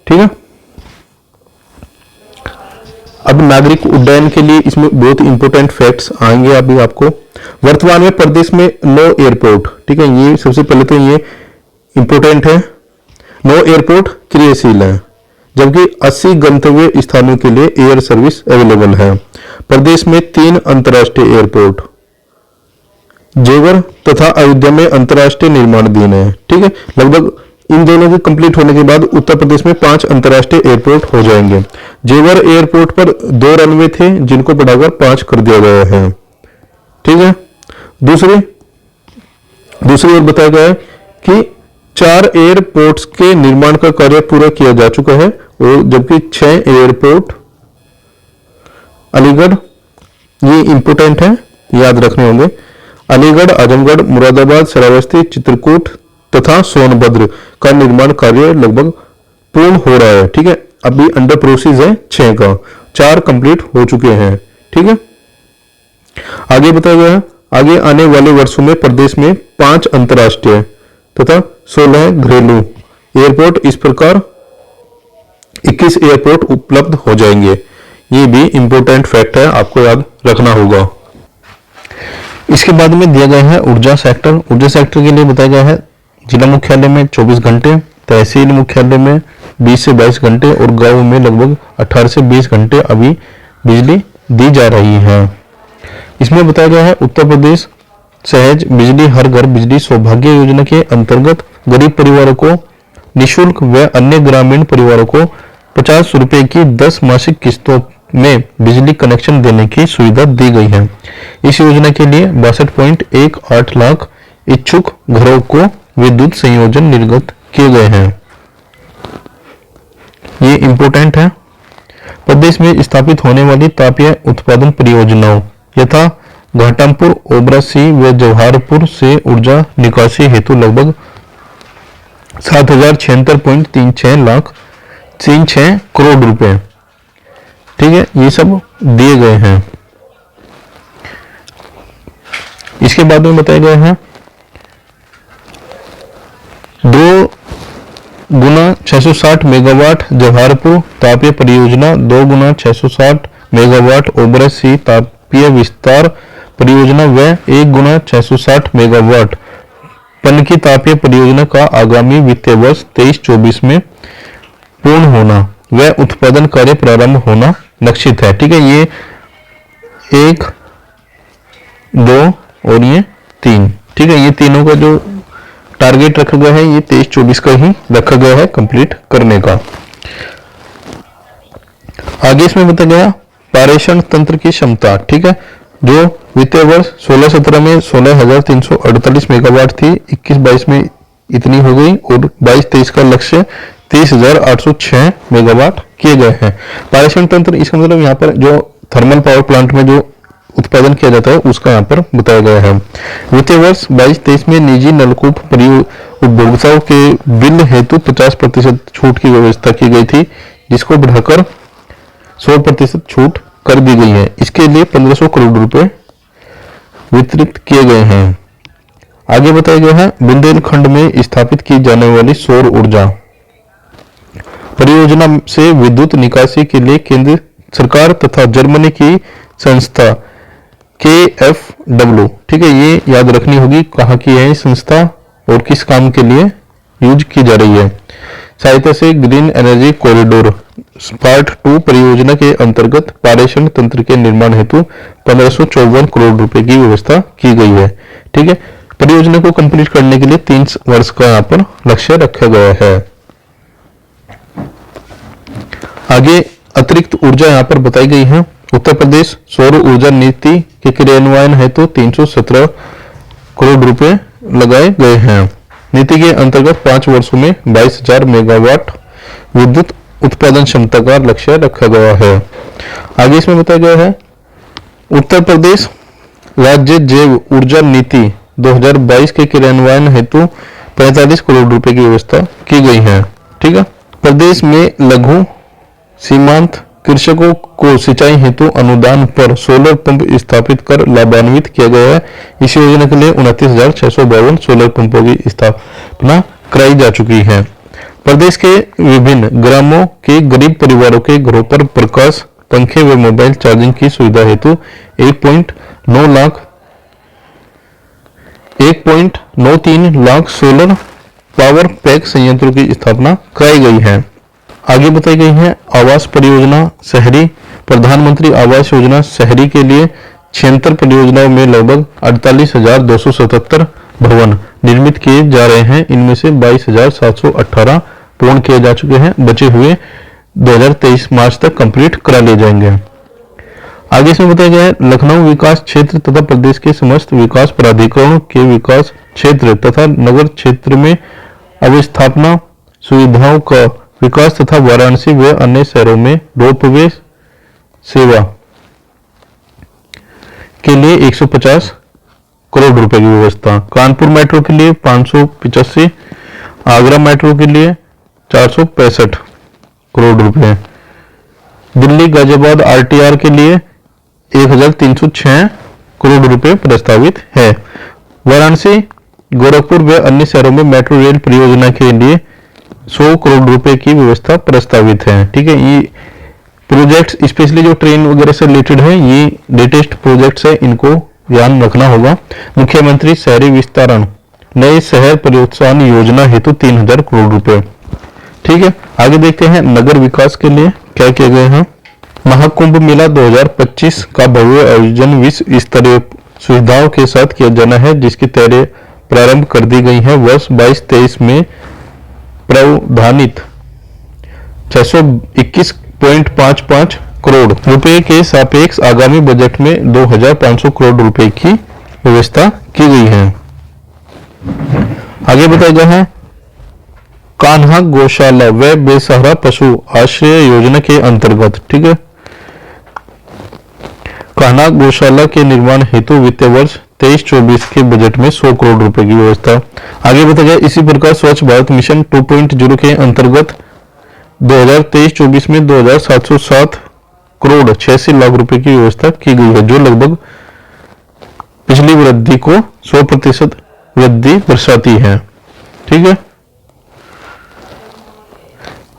Speaker 1: ठीक है, अब नागरिक उड्डयन के लिए इसमें बहुत इंपोर्टेंट फैक्ट्स आएंगे अभी आपको। वर्तमान में प्रदेश में 9 एयरपोर्ट, ठीक है, ये सबसे पहले तो ये इंपोर्टेंट है, 9 एयरपोर्ट क्रियाशील है, जबकि 80 गंतव्य स्थानों के लिए एयर सर्विस अवेलेबल है। प्रदेश में 3 अंतर्राष्ट्रीय एयरपोर्ट जेवर तथा अयोध्या में अंतर्राष्ट्रीय निर्माणाधीन है। ठीक है, लगभग इन दोनों के कंप्लीट होने के बाद उत्तर प्रदेश में 5 अंतर्राष्ट्रीय एयरपोर्ट हो जाएंगे। जेवर एयरपोर्ट पर 2 रनवे थे जिनको बढ़ाकर 5 कर दिया गया है। ठीक है, दूसरी ओर बताया गया है कि 4 एयरपोर्ट्स के निर्माण का कार्य पूरा किया जा चुका है और जबकि 6 एयरपोर्ट अलीगढ़, ये इंपोर्टेंट है, याद रखने होंगे, अलीगढ़, आजमगढ़, मुरादाबाद, श्रावस्ती, चित्रकूट तथा सोनभद्र का निर्माण कार्य लगभग पूर्ण हो रहा है। ठीक है, अभी अंडर प्रोसेस है 6 का, 4 कंप्लीट हो चुके हैं। ठीक है, आगे बताया गया है आगे आने वाले वर्षों में प्रदेश में 5 अंतर्राष्ट्रीय तथा 16 घरेलू एयरपोर्ट, इस प्रकार 21 एयरपोर्ट उपलब्ध हो जाएंगे। ये भी इंपोर्टेंट फैक्ट है, आपको याद रखना होगा। इसके बाद में दिया गया है ऊर्जा सेक्टर। ऊर्जा सेक्टर के लिए बताया गया है जिला मुख्यालय में 24 घंटे, तहसील मुख्यालय में 20 से 22 घंटे और गाँव में लगभग 18 से 20 घंटे अभी बिजली दी जा रही है। इसमें बताया गया है उत्तर प्रदेश सहज बिजली हर घर बिजली सौभाग्य योजना के अंतर्गत गरीब परिवारों को निःशुल्क व अन्य ग्रामीण परिवारों को 50 रुपए की 10 मासिक किस्तों में बिजली कनेक्शन देने की सुविधा दी गई है। इस योजना के लिए 62.18 लाख इच्छुक घरों को विद्युत संयोजन निर्गत किए गए हैं। ये इंपोर्टेंट है। प्रदेश में स्थापित होने वाली तापीय उत्पादन परियोजनाओं यथा घाटमपुर, ओबरा सी व जवाहरपुर से ऊर्जा निकासी हेतु लगभग 7,076.36 करोड़ रुपए, ठीक है, ये सब दिए गए हैं। इसके बाद में बताया गया है 2 गुना 660 मेगावाट जवाहरपुर तापीय परियोजना, 2 गुना 660 मेगावाट ओबरा सी तापीय विस्तार परियोजना व 1 गुना 660 मेगावाट पनकी तापीय परियोजना का आगामी वित्तीय वर्ष 23-24 में पूर्ण होना व उत्पादन कार्य प्रारंभ होना लक्षित है। ठीक है, ये 1, 2 और ये 3, ठीक है, ये तीनों का जो टारगेट रखा गया है ये 23-24 का ही रखा गया है कंप्लीट करने का। आगे इसमें बताया गया पारेषण तंत्र की क्षमता, ठीक है, जो वित्तीय वर्ष 16-17 में 16,348 मेगावाट थी, 21-22 में इतनी हो गई और 22-23 का लक्ष्य 30,806 मेगावाट किए गए हैं। पारेषण तंत्र इसका मतलब यहाँ पर जो थर्मल पावर प्लांट में जो उत्पादन किया जाता है उसका यहाँ पर बताया गया है। वित्तीय वर्ष 22-23 में निजी नलकूप उपभोक्ताओं के बिल हेतु 50% छूट की व्यवस्था की गई थी, जिसको बढ़ाकर 100% छूट कर दी गई है। इसके लिए 1500 करोड़ रुपए वितरित किए गए हैं। आगे बताया गया है बुंदेलखंड में स्थापित की जाने वाली सौर ऊर्जा परियोजना से विद्युत निकासी के लिए केंद्र सरकार तथा जर्मनी की संस्था KfW, ठीक है, ये याद रखनी होगी कहाँ की है संस्था और किस काम के लिए यूज की जा रही है। सहायता से ग्रीन एनर्जी कॉरिडोर पार्ट 2 परियोजना के अंतर्गत पारेषण तंत्र के निर्माण हेतु 1554 करोड़ रुपए की व्यवस्था की गई है। ठीक है, परियोजना को कंप्लीट करने के लिए 3 वर्ष का यहाँ पर लक्ष्य रखा गया है। आगे अतिरिक्त ऊर्जा यहाँ पर बताई गई है। उत्तर प्रदेश सौर ऊर्जा नीति के क्रियान्वयन हेतु 317 करोड़ रुपए लगाए गए हैं। नीति के अंतर्गत 5 वर्षों में 22,000 मेगावाट विद्युत उत्पादन क्षमता का लक्ष्य रखा गया है। आगे इसमें बताया गया है उत्तर प्रदेश राज्य जैव ऊर्जा नीति 2022 के क्रियान्वयन हेतु 45 करोड़ रुपए की व्यवस्था की गई है। ठीक है, प्रदेश में लघु सीमांत कृषकों को सिंचाई हेतु अनुदान पर सोलर पंप स्थापित कर लाभान्वित किया गया है। इस योजना के लिए 29,652 सोलर पंपों की स्थापना कराई जा चुकी है। प्रदेश के विभिन्न ग्रामों के गरीब परिवारों के घरों पर प्रकाश पंखे व मोबाइल चार्जिंग की सुविधा हेतु 1.93 लाख सोलर पावर पैक संयंत्रों की स्थापना कराई गई है। आगे बताई गई है आवास परियोजना शहरी प्रधानमंत्री आवास योजना शहरी के लिए 76 परियोजनाओं में लगभग 48,277 भवन निर्मित किए जा रहे हैं। इनमें से 22,718 पूर्ण किए जा चुके हैं, बचे हुए 2023 मार्च तक कंप्लीट करा लिए जाएंगे। आगे इसमें बताया गया है लखनऊ विकास क्षेत्र तथा प्रदेश के समस्त विकास प्राधिकरणों के विकास क्षेत्र तथा नगर क्षेत्र में अवस्थापना सुविधाओं का विकास तथा वाराणसी व अन्य शहरों में रोपवे सेवा के लिए 150 करोड़ रुपए की व्यवस्था, कानपुर मेट्रो के लिए 585, आगरा मेट्रो के लिए 465 करोड़ रुपए, दिल्ली गाजियाबाद RTR के लिए 1,306 करोड़ रुपए प्रस्तावित है। वाराणसी गोरखपुर व अन्य शहरों में मेट्रो रेल परियोजना के लिए 100 करोड़ रुपए की व्यवस्था प्रस्तावित है। ठीक है, ये प्रोजेक्ट्स स्पेशली जो ट्रेन वगैरह से रिलेटेड है, ये लेटेस्ट प्रोजेक्ट्स है, इनको ध्यान रखना होगा। मुख्यमंत्री शहरी विस्तारण नए शहर प्रोत्साहन योजना हेतु 3,000 करोड़ रुपए। ठीक है, आगे देखते हैं नगर विकास के लिए क्या किए गए हैं। महाकुंभ मेला 2025 का भव्य आयोजन विश्व स्तरीय सुविधाओं के साथ किया जाना है, जिसकी तैयारी प्रारंभ कर दी गई है। वर्ष 22-23 में प्रावधानित 621.55 करोड़ रुपए के सापेक्ष आगामी बजट में 2500 करोड़ रुपए की व्यवस्था की गई है। आगे बताया गया है कान्हा गौशाला व बेसहारा पशु आश्रय योजना के अंतर्गत, ठीक है, कान्हा गौशाला के निर्माण हेतु वित्तीय वर्ष 23-24 के बजट में 100 करोड़ रुपए की व्यवस्था। आगे बताया गया इसी प्रकार स्वच्छ भारत मिशन 2.0 के अंतर्गत 2023-24 में 2707 करोड़ 86 लाख रुपए की व्यवस्था की गई है, जो लगभग पिछली वृद्धि को 100% वृद्धि दर्शाती है। ठीक है,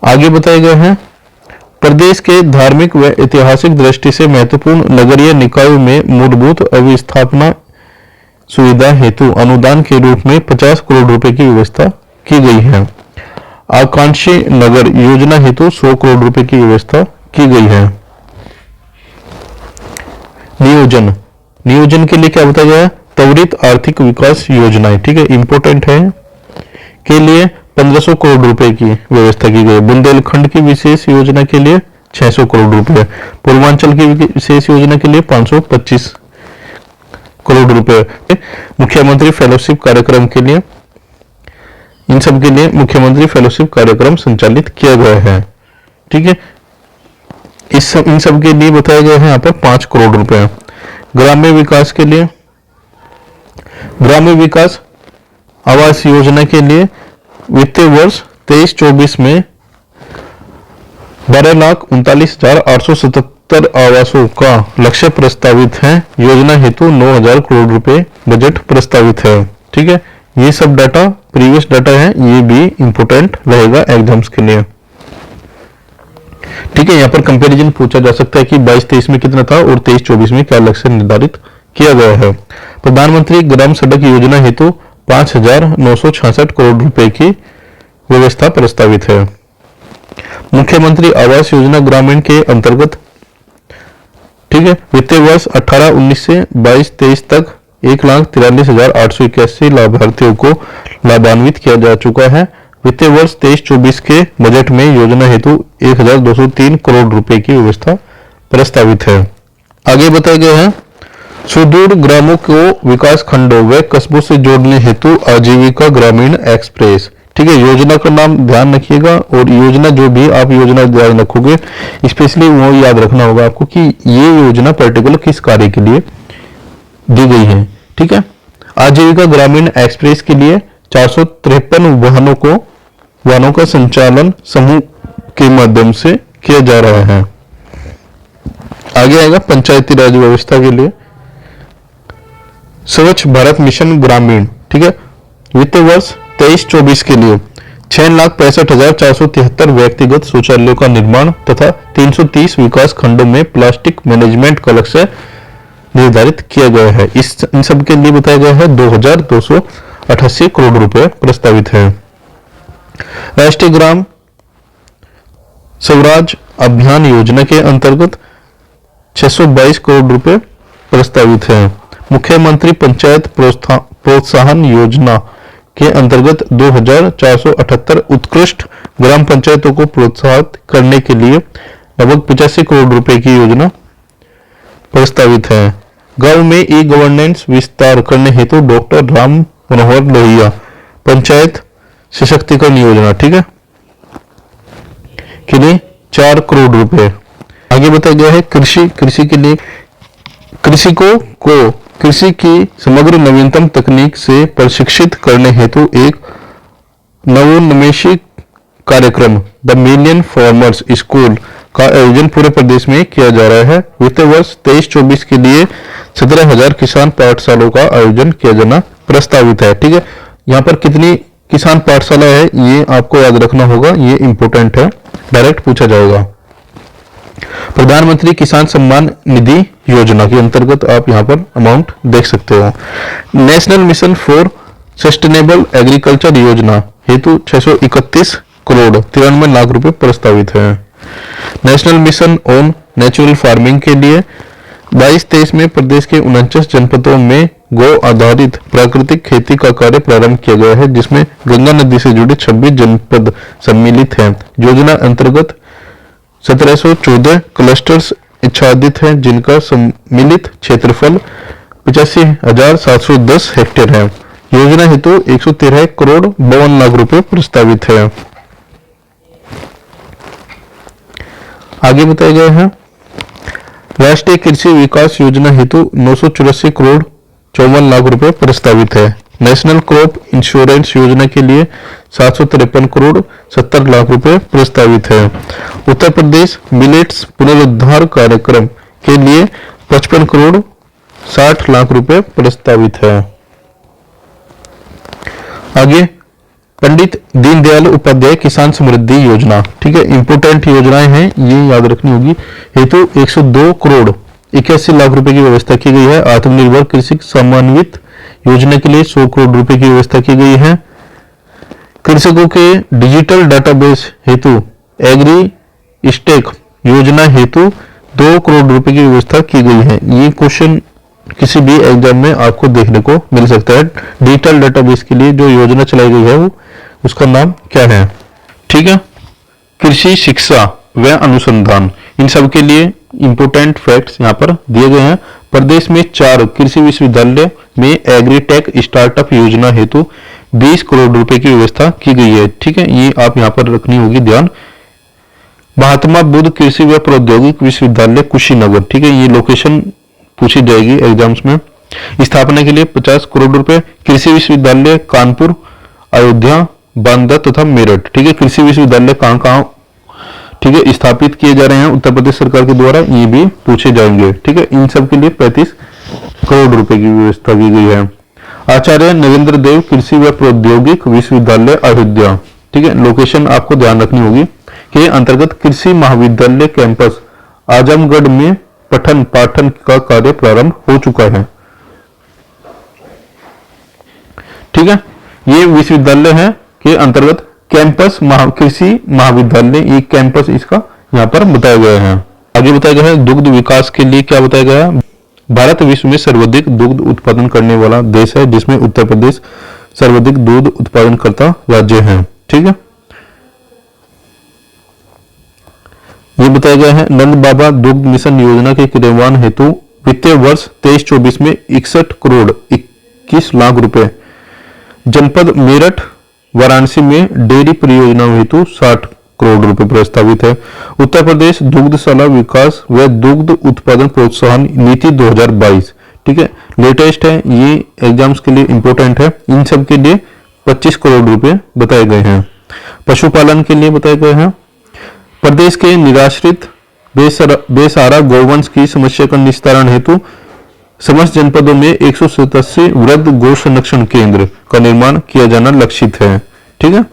Speaker 1: आगे बताया गया है प्रदेश के धार्मिक व ऐतिहासिक दृष्टि से महत्वपूर्ण नगरीय निकायों में मूलभूत अवस्थापना सुविधा हेतु अनुदान के रूप में 50 करोड़ रुपए की व्यवस्था की गई है। आकांक्षी नगर योजना हेतु 100 करोड़ रुपए की व्यवस्था की गई है। नियोजन के लिए क्या बताया गया है त्वरित आर्थिक विकास योजनाएं, ठीक है, इंपोर्टेंट है, के लिए 1500 करोड़ रुपए की व्यवस्था की गई। बुंदेलखंड की विशेष योजना के लिए 600 करोड़ रुपए, पूर्वांचल की विशेष योजना के लिए 525 करोड़ रुपए, मुख्यमंत्री फेलोशिप कार्यक्रम के लिए, इन सब के लिए मुख्यमंत्री फेलोशिप कार्यक्रम संचालित किया गया है। ठीक है, इन सब के लिए बताया गया है यहाँ पर 5 करोड़ रुपए। ग्राम्य विकास के लिए, ग्राम्य विकास आवास योजना के लिए वित्तीय वर्ष 23-24 में 12,39,877 आवासों का लक्ष्य प्रस्तावित है। योजना हेतु 9,000 करोड़ रुपए बजट प्रस्तावित है। ठीक है, ये सब डाटा प्रीवियस डाटा है, ये भी इंपोर्टेंट रहेगा एग्जाम्स के लिए। ठीक है, यहाँ पर कंपैरिजन पूछा जा सकता है कि 22-23 में कितना था और 23-24 में क्या लक्ष्य निर्धारित किया गया है। प्रधानमंत्री ग्राम सड़क योजना हेतु 5,966 करोड़ रुपए की व्यवस्था प्रस्तावित है। मुख्यमंत्री आवास योजना ग्रामीण के अंतर्गत, ठीक है, वित्तीय वर्ष 18-19 से 22-23 तक 1,43,881 लाभार्थियों को लाभान्वित किया जा चुका है। वित्तीय वर्ष 23-24 के बजट में योजना हेतु 1,203 करोड़ रुपए की व्यवस्था प्रस्तावित है। आगे बताया गया है सुदूर ग्रामों को विकास खंडों व कस्बों से जोड़ने हेतु आजीविका ग्रामीण एक्सप्रेस। ठीक है, योजना का नाम ध्यान रखिएगा और योजना जो भी आप योजना ध्यान रखोगे स्पेशली वो याद रखना होगा आपको कि ये योजना पर्टिकुलर किस कार्य के लिए दी गई है। ठीक है, आजीविका ग्रामीण एक्सप्रेस के लिए 453 वाहनों का संचालन समूह के माध्यम से किया जा रहा है। आगे आएगा पंचायती राज व्यवस्था के लिए स्वच्छ भारत मिशन ग्रामीण। ठीक है, वित्तीय वर्ष 23-24 के लिए 6,65,473 व्यक्तिगत शौचालयों का निर्माण तथा 330 विकास खंडों में प्लास्टिक मैनेजमेंट का लक्ष्य निर्धारित किया गया है। इन सब के लिए बताया गया है 2,288 करोड़ रुपए प्रस्तावित है। राष्ट्रीय ग्राम स्वराज अभियान योजना के अंतर्गत 622 करोड़ रुपए प्रस्तावित है। मुख्यमंत्री पंचायत प्रोत्साहन योजना के अंतर्गत 2,478 उत्कृष्ट ग्राम पंचायतों को प्रोत्साहित करने के लिए लगभग 85 करोड़ रुपए की योजना प्रस्तावित है। गांव में ई गवर्नेंस विस्तार करने हेतु डॉक्टर राम मनोहर लोहिया पंचायत सशक्तिकरण योजना, ठीक है, के लिए 4 करोड़ रुपए। आगे बताया गया है कृषि के लिए कृषि की समग्र नवीनतम तकनीक से प्रशिक्षित करने हेतु एक नवोन्मेषी कार्यक्रम द मिलियन फार्मर्स स्कूल का आयोजन पूरे प्रदेश में किया जा रहा है। वित्तीय वर्ष 23-24 के लिए 17,000 किसान पाठशालाओं का आयोजन किया जाना प्रस्तावित है। ठीक है, यहाँ पर कितनी किसान पाठशाला है ये आपको याद रखना होगा, ये इंपोर्टेंट है, डायरेक्ट पूछा जाएगा। प्रधानमंत्री किसान सम्मान निधि योजना के अंतर्गत आप यहाँ पर अमाउंट देख सकते हो। National mission for sustainable agriculture योजना हेतु 631 करोड़ 93 लाख रुपए प्रस्तावित है। National mission on natural farming के लिए 22-23 में प्रदेश के 49 जनपदों में गौ आधारित प्राकृतिक खेती का कार्य प्रारंभ किया गया है, जिसमें गंगा नदी से जुड़े 26 जनपद सम्मिलित हैं। योजना अंतर्गत 1714 क्लस्टर्स आच्छादित हैं, जिनका सम्मिलित क्षेत्रफल 85,710 हेक्टेयर है। योजना हेतु 113 करोड़ 52 लाख रुपए प्रस्तावित है। आगे बताए गए हैं राष्ट्रीय कृषि विकास योजना हेतु 984 करोड़ 54 लाख रुपए प्रस्तावित है। नेशनल क्रॉप इंश्योरेंस योजना के लिए 753 करोड़ 70 लाख रुपए प्रस्तावित है। उत्तर प्रदेश मिलेट्स पुनरुद्धार कार्यक्रम के लिए 55 करोड़ 60 लाख रुपए प्रस्तावित है। आगे पंडित दीनदयाल उपाध्याय किसान समृद्धि योजना, ठीक है, इंपोर्टेंट योजनाएं हैं, ये याद रखनी होगी। हेतु 102 करोड़ 81 लाख रुपए की व्यवस्था की गई है। आत्मनिर्भर कृषि समन्वित योजना के लिए 100 करोड़ रुपए की व्यवस्था की गई है। कृषकों के डिजिटल डाटाबेस हेतु एग्री स्टेक योजना हेतु 2 करोड़ रुपए की व्यवस्था की गई है। ये क्वेश्चन किसी भी एग्जाम में आपको देखने को मिल सकता है। डिजिटल डाटाबेस के लिए जो योजना चलाई गई है वो उसका नाम क्या है, ठीक है। कृषि शिक्षा व अनुसंधान, इन सब के लिए इंपोर्टेंट फैक्ट्स यहाँ पर दिए गए हैं। प्रदेश में 4 कृषि विश्वविद्यालय में एग्रीटेक स्टार्टअप योजना हेतु 20 करोड़ रुपए की व्यवस्था की गई है, ठीक है। ये आप यहाँ पर रखनी होगी ध्यान। महात्मा बुद्ध कृषि व प्रौद्योगिक विश्वविद्यालय कुशीनगर, ठीक है, ये लोकेशन पूछी जाएगी एग्जाम्स में। स्थापना के लिए 50 करोड़ रुपए। कृषि विश्वविद्यालय कानपुर, अयोध्या, बांदा तथा मेरठ, ठीक है। कृषि विश्वविद्यालय कहाँ, ठीक है, स्थापित किए जा रहे हैं उत्तर प्रदेश सरकार के द्वारा, ये भी पूछे जाएंगे, ठीक है। इन सब के लिए 35 करोड़ रुपए की व्यवस्था की गई है। आचार्य नरेंद्र देव कृषि व प्रौद्योगिक विश्वविद्यालय अयोध्या, ठीक है, लोकेशन आपको ध्यान रखनी होगी। के अंतर्गत कृषि महाविद्यालय कैंपस आजमगढ़ में पठन पाठन का कार्य प्रारंभ हो चुका है, ठीक है। ये विश्वविद्यालय है के अंतर्गत कैंपस कृषि महाविद्यालय, ये कैंपस इसका यहाँ पर बताया गया है। आगे बताया गया है दुग्ध विकास के लिए क्या बताया गया है। भारत विश्व में सर्वाधिक दुग्ध उत्पादन करने वाला देश है, जिसमें उत्तर प्रदेश सर्वाधिक दूध उत्पादन करता राज्य है, ठीक है। ये बताया गया है नंद बाबा दुग्ध मिशन योजना के क्रियान्वयन हेतु वित्तीय वर्ष 23-24 में 61 करोड़ 21 लाख रुपए। जनपद मेरठ वाराणसी में डेयरी परियोजना हेतु 60 करोड़ रुपए प्रस्तावित है। उत्तर प्रदेश दुग्धशाला विकास व दुग्ध उत्पादन प्रोत्साहन नीति 2022, ठीक है, लेटेस्ट है, ये एग्जाम्स के लिए इंपोर्टेंट है। इन सब के लिए 25 करोड़ रुपए बताए गए हैं। पशुपालन के लिए बताए गए हैं प्रदेश के निराश्रित बेसहारा गौवंश की समस्या का निस्तारण हेतु समस्त जनपदों में 187 वृद्ध गौ संरक्षण केंद्र का निर्माण किया जाना लक्षित है, ठीक है,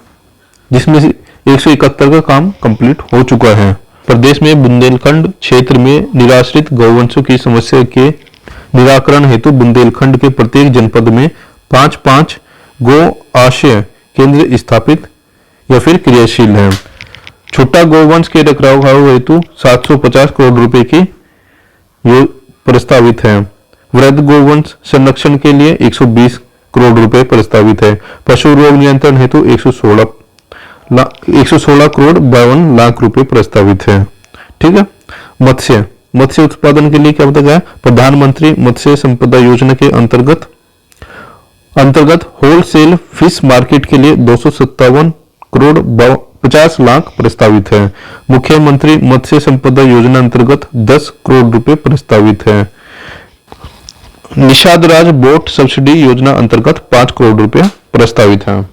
Speaker 1: जिसमें से 171 का काम कंप्लीट हो चुका है। प्रदेश में बुंदेलखंड क्षेत्र में निराश्रित गौवंशों की समस्या के निराकरण हेतु बुंदेलखंड के प्रत्येक जनपद में 5-5 गौ आश्रय केंद्र स्थापित या फिर क्रियाशील है। छोटा गौवंश के रखरखाव हेतु 750 करोड़ रुपए की प्रस्तावित है। वृद्ध गौवंश संरक्षण के लिए 120 करोड़ रुपए प्रस्तावित है। पशु रोग नियंत्रण हेतु 116 करोड़ 52 लाख रुपए प्रस्तावित है, ठीक है। मत्स्य उत्पादन के लिए क्या बताया गया, प्रधानमंत्री मत्स्य संपदा योजना के अंतर्गत होलसेल फिश मार्केट के लिए 257 करोड़ 50 लाख प्रस्तावित है। मुख्यमंत्री मत्स्य संपदा योजना अंतर्गत 10 करोड़ रुपए प्रस्तावित है। निषाद राज बोट सब्सिडी योजना अंतर्गत 5 करोड़ रुपए प्रस्तावित है।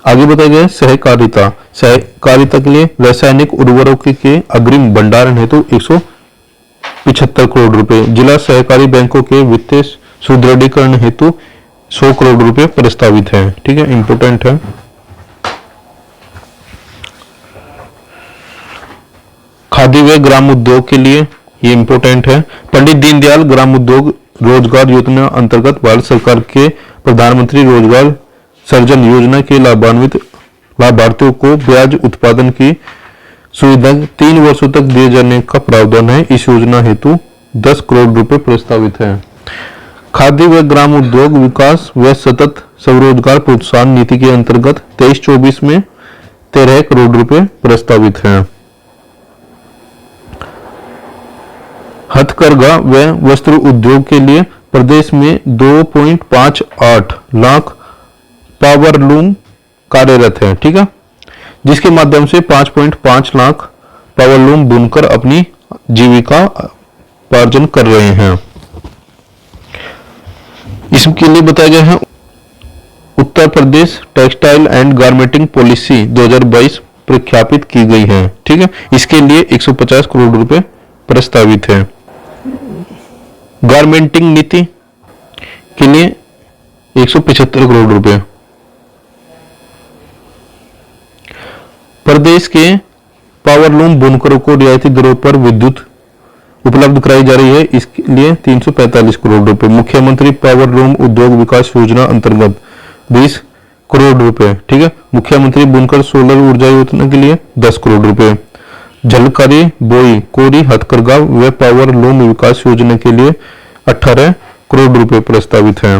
Speaker 1: आगे बताया गया सहकारिता के लिए रासायनिक उर्वरकों के अग्रिम भंडारण हेतु 175 करोड़ रुपए। जिला सहकारी बैंकों के वित्तीय सुदृढ़ीकरण हेतु 100 करोड़ रुपए प्रस्तावित है, ठीक है, इंपोर्टेंट है। खादी व ग्राम उद्योग के लिए ये इंपोर्टेंट है। पंडित दीनदयाल ग्राम उद्योग रोजगार योजना अंतर्गत भारत सरकार के प्रधानमंत्री रोजगार सृजन योजना के लाभान्वित लाभार्थियों को ब्याज उत्पादन की सुविधा 3 वर्षों तक दिए जाने का प्रावधान है। इस योजना हेतु 10 करोड़ रुपए प्रस्तावित है। खाद्य व ग्राम उद्योग विकास व सतत स्वरोजगार प्रोत्साहन नीति के अंतर्गत 23-24 में 13 करोड़ रुपए प्रस्तावित है। हथकरघा व वस्त्र उद्योग के लिए प्रदेश में 2.58 लाख पावरलूम कार्यरत है, ठीक है, जिसके माध्यम से 5.5 लाख पावरलूम बुनकर अपनी जीविका उपार्जन कर रहे हैं। इसके लिए बताया गया है उत्तर प्रदेश टेक्सटाइल एंड गारमेंटिंग पॉलिसी 2022 प्रख्यापित की गई है, ठीक है। इसके लिए 150 करोड़ रुपए प्रस्तावित है। गारमेंटिंग नीति के लिए 175 करोड़ रुपए। प्रदेश के पावरलूम बुनकरों को रियायती दरों पर विद्युत उपलब्ध कराई जा रही है। इसके लिए 345 करोड़ रुपए। मुख्यमंत्री पावरलूम उद्योग विकास योजना अंतर्गत 20 करोड़ रुपए, ठीक है। मुख्यमंत्री बुनकर सोलर ऊर्जा योजना के लिए 10 करोड़ रुपए। झलकारी बोई कोरी हथकरघा व पावरलूम विकास योजना के लिए 18 करोड़ रुपए प्रस्तावित है।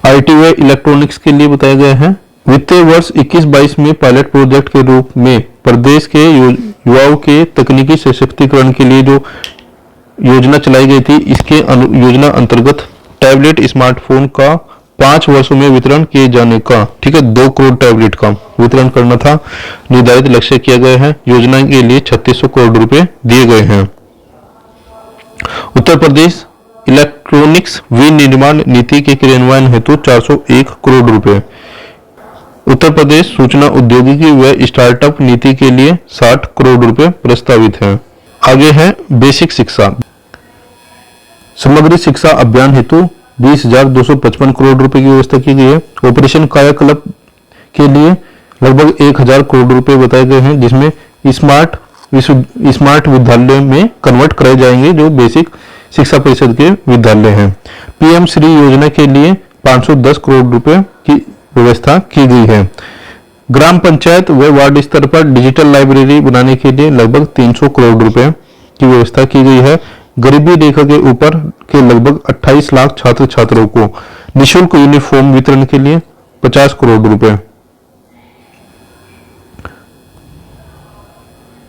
Speaker 1: आईटी व इलेक्ट्रॉनिक्स के लिए बताया गया है वित्तीय वर्ष 21-22 में पायलट प्रोजेक्ट के रूप में प्रदेश के युवाओं के तकनीकी सशक्तिकरण के लिए जो योजना चलाई गई थी, इसके योजना अंतर्गत टैबलेट स्मार्टफोन का 5 वर्षों में वितरण किए जाने का, ठीक है, 2 करोड़ टैबलेट का वितरण करना था निर्धारित लक्ष्य किया गया है। योजना के लिए 3600 करोड़ रुपए दिए गए हैं। उत्तर प्रदेश इलेक्ट्रॉनिक्स विनिर्माण नीति के क्रियान्वयन हेतु 401 करोड़ रुपए। उत्तर प्रदेश सूचना औद्योगिकी व स्टार्टअप नीति के लिए 60 करोड़ रुपए प्रस्तावित है। आगे है बेसिक शिक्षा। समग्र शिक्षा अभियान हेतु 20,255 करोड़ रुपए की व्यवस्था की गई है। ऑपरेशन कायाकल्प के लिए लगभग 1,000 करोड़ रुपए बताए गए हैं, जिसमें स्मार्ट विद्यालय में कन्वर्ट कराए जाएंगे जो बेसिक शिक्षा परिषद के विद्यालय हैं। पीएम श्री योजना के लिए 510 करोड़ रुपए की व्यवस्था की गई है। ग्राम पंचायत व वार्ड स्तर पर डिजिटल लाइब्रेरी बनाने के लिए लगभग 300 करोड़ रुपए की व्यवस्था की गई है। गरीबी रेखा के ऊपर के लगभग 28 लाख छात्र छात्राओं को निःशुल्क यूनिफॉर्म वितरण के लिए 50 करोड़ रुपए।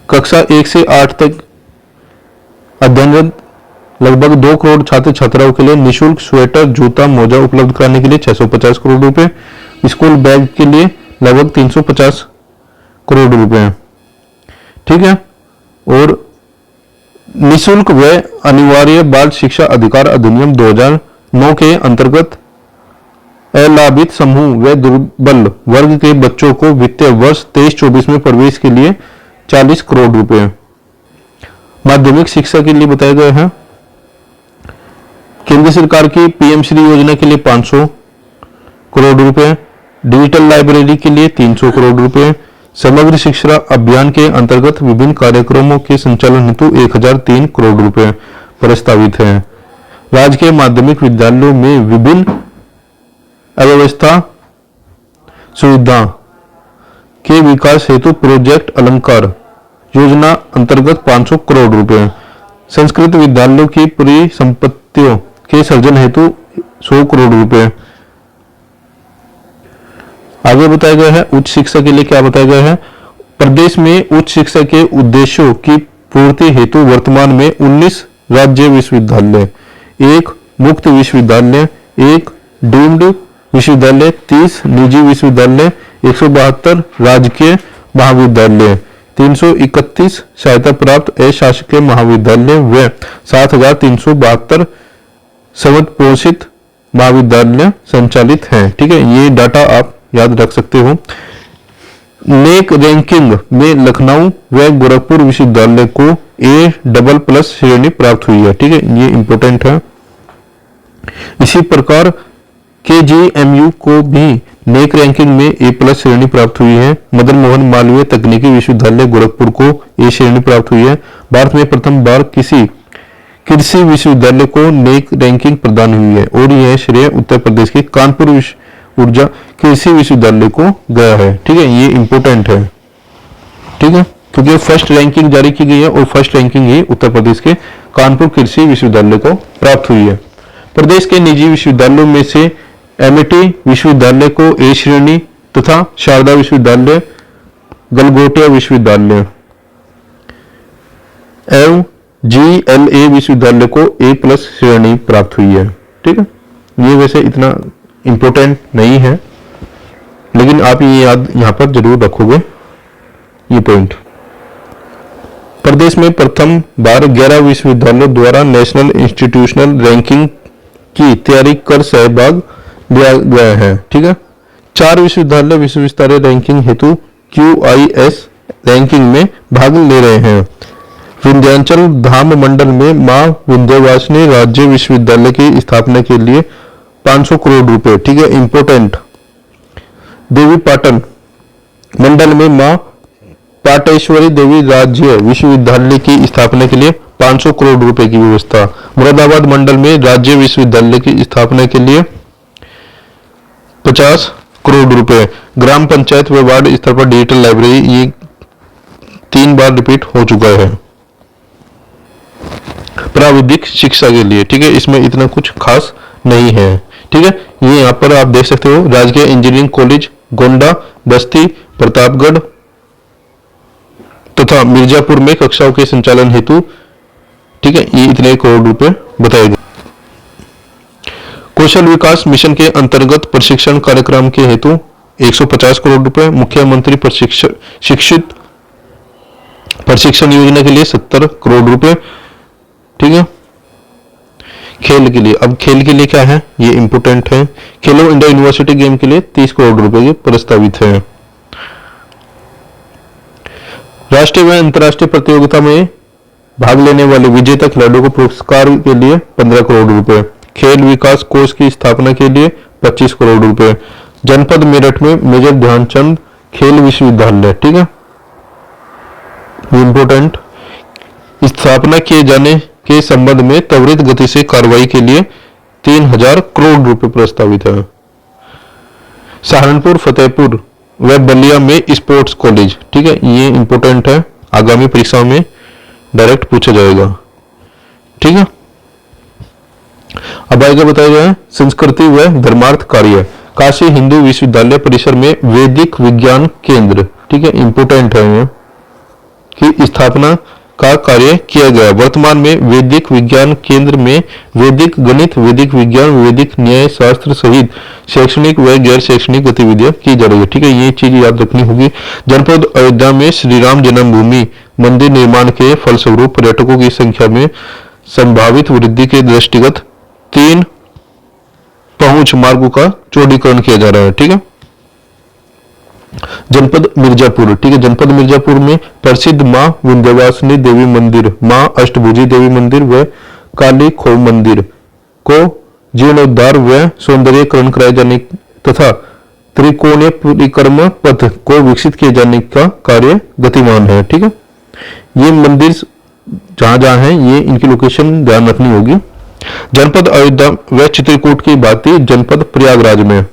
Speaker 1: कक्षा 1 से 8 तक अध्ययनरत लगभग 2 करोड़ छात्र छात्राओं के लिए निःशुल्क स्वेटर जूता मोजा उपलब्ध कराने के लिए 650 करोड़ रुपए। स्कूल बैग के लिए लगभग 350 करोड़ रुपए, ठीक है। और निःशुल्क व अनिवार्य बाल शिक्षा अधिकार अधिनियम 2009 के अंतर्गत अलाभित समूह व दुर्बल वर्ग के बच्चों को वित्तीय वर्ष 23-24 में प्रवेश के लिए 40 करोड़ रुपए। माध्यमिक शिक्षा के लिए बताया गया है केंद्र सरकार की पीएम श्री योजना के लिए 500 करोड़ रुपए, डिजिटल लाइब्रेरी के लिए 300 करोड़ रुपए। समग्र शिक्षा अभियान के अंतर्गत विभिन्न कार्यक्रमों के संचालन हेतु 1003 करोड़ रुपए प्रस्तावित है। राजकीय माध्यमिक विद्यालयों में विभिन्न अव्यवस्था सुविधा के विकास हेतु प्रोजेक्ट अलंकार योजना अंतर्गत 500 करोड़ रुपए। संस्कृत विद्यालयों की परिसंपत्तियों के सर्जन हेतु 100 करोड़ रुपए। आगे बताया गया है उच्च शिक्षा के लिए क्या बताया गया है। प्रदेश में उच्च शिक्षा के उद्देश्यों की पूर्ति हेतु वर्तमान में 19 राज्य विश्वविद्यालय, 1 मुक्त विश्वविद्यालय, 1 डीम्ड विश्वविद्यालय, 30 निजी विश्वविद्यालय, 172 राजकीय महाविद्यालय, 331 सहायता प्राप्त अशासकीय महाविद्यालय व 7,372 संवर्ग पोषित महाविद्यालय संचालित हैं, ठीक है। ये डाटा आप याद रख सकते हो। नेक रैंकिंग में लखनऊ व गोरखपुर विश्वविद्यालय को A++ श्रेणी प्राप्त हुई है, ठीक है, ये इंपॉर्टेंट है। इसी प्रकार KGMU को भी नेक रैंकिंग में A+ श्रेणी प्राप्त हुई है। मदन मोहन मालवीय तकनीकी विश्वविद्यालय गोरखपुर को A श्रेणी प्राप्त हुई है। भारत में प्रथम बार किसी कृषि विश्वविद्यालय को नेक रैंकिंग प्रदान हुई है और यह श्रेय उत्तर प्रदेश के कानपुर ऊर्जा कृषि विश्वविद्यालय को गया है। ठीक है, ये इंपॉर्टेंट है। ठीक है, क्योंकि फर्स्ट रैंकिंग जारी की गई है और फर्स्ट रैंकिंग ही उत्तर प्रदेश के कानपुर कृषि विश्वविद्यालय को प्राप्त हुई है। प्रदेश के निजी विश्वविद्यालयों में से एमिटी विश्वविद्यालय को ए श्रेणी तथा शारदा विश्वविद्यालय, गलगोटिया विश्वविद्यालय एवं GLA विश्वविद्यालय को A+ श्रेणी प्राप्त हुई है। ठीक है, ये वैसे इतना इंपॉर्टेंट नहीं है, लेकिन आप ये याद यहां पर जरूर रखोगे ये पॉइंट। प्रदेश में प्रथम बार 11 विश्वविद्यालयों द्वारा नेशनल इंस्टीट्यूशनल रैंकिंग की तैयारी कर सहभाग लिया गया है। ठीक है, 4 विश्वविद्यालय विश्व स्तरीय रैंकिंग हेतु QIS रैंकिंग में भाग ले रहे हैं। विंध्याचल धाम मंडल में मां विंध्यवासिनी राज्य विश्वविद्यालय की स्थापना के लिए 500 करोड़ रुपए। ठीक है, इंपोर्टेंट। देवी पाटन मंडल में मां पाटेश्वरी देवी राज्य विश्वविद्यालय की स्थापना के लिए 500 करोड़ रुपए की व्यवस्था। मुरादाबाद मंडल में राज्य विश्वविद्यालय की स्थापना के लिए 50 करोड़ रुपए। ग्राम पंचायत व वार्ड स्तर पर डिजिटल लाइब्रेरी, ये 3 बार रिपीट हो चुका है। प्राविधिक शिक्षा के लिए, ठीक है, इसमें इतना कुछ खास नहीं है। ठीक है, ये यहाँ पर आप देख सकते हो, राजकीय इंजीनियरिंग कॉलेज गोंडा, बस्ती, प्रतापगढ़ तथा मिर्जापुर में कक्षाओं के संचालन हेतु, ठीक है, ये इतने करोड़ रुपए बताए गए। कौशल विकास मिशन के अंतर्गत प्रशिक्षण कार्यक्रम के हेतु 150 करोड़ रुपए। मुख्यमंत्री शिक्षित प्रशिक्षण योजना के लिए 70 करोड़ रुपए। ठीक है, खेल के लिए, अब खेल के लिए क्या है, ये इंपोर्टेंट है। खेलो इंडिया यूनिवर्सिटी गेम के लिए 30 करोड़ रुपए के प्रस्तावित है। राष्ट्रीय व अंतर्राष्ट्रीय प्रतियोगिता में भाग लेने वाले विजेता खिलाड़ियों को पुरस्कार के लिए 15 करोड़ रुपए। खेल विकास कोष की स्थापना के लिए 25 करोड़ रुपए। जनपद मेरठ में मेजर ध्यानचंद खेल विश्वविद्यालय, ठीक है, इंपोर्टेंट। स्थापना किए जाने के संबंध में त्वरित गति से कार्रवाई के लिए 3000 करोड़ रुपए प्रस्तावित है। सहारनपुर, फतेहपुर व बलिया में स्पोर्ट्स कॉलेज, ठीक है, ये इंपोर्टेंट है, आगामी परीक्षाओं में डायरेक्ट पूछा जाएगा। ठीक है, अब आगे बताया गया है संस्कृति व धर्मार्थ कार्य। काशी हिंदू विश्वविद्यालय परिसर में वैदिक विज्ञान केंद्र, ठीक है, इंपोर्टेंट है ये, की स्थापना का कार्य किया गया। वर्तमान में वैदिक विज्ञान केंद्र में वैदिक गणित, वैदिक विज्ञान, वैदिक न्याय शास्त्र सहित शैक्षणिक व गैर शैक्षणिक गतिविधियां की जा रही है। ठीक है, ये चीज याद रखनी होगी। जनपद अयोध्या में श्री राम जन्मभूमि मंदिर निर्माण के फलस्वरूप पर्यटकों की संख्या में संभावित वृद्धि के दृष्टिगत 3 पहुंच मार्गों का चौड़ीकरण किया जा रहा है। ठीक है, जनपद मिर्जापुर, ठीक है, जनपद मिर्जापुर में प्रसिद्ध मां विंध्यवासिनी देवी मंदिर, मां अष्टभुजी देवी मंदिर व काली खोह मंदिर को जीर्णोद्धार व सौंदर्यीकरण कराए जाने तथा त्रिकोणीय परिक्रमा पथ को विकसित किए जाने का कार्य गतिमान है। ठीक है, ये मंदिर जहां जहां है, ये इनकी लोकेशन ध्यान रखनी होगी। जनपद अयोध्या व चित्रकूट की भांति जनपद प्रयागराज में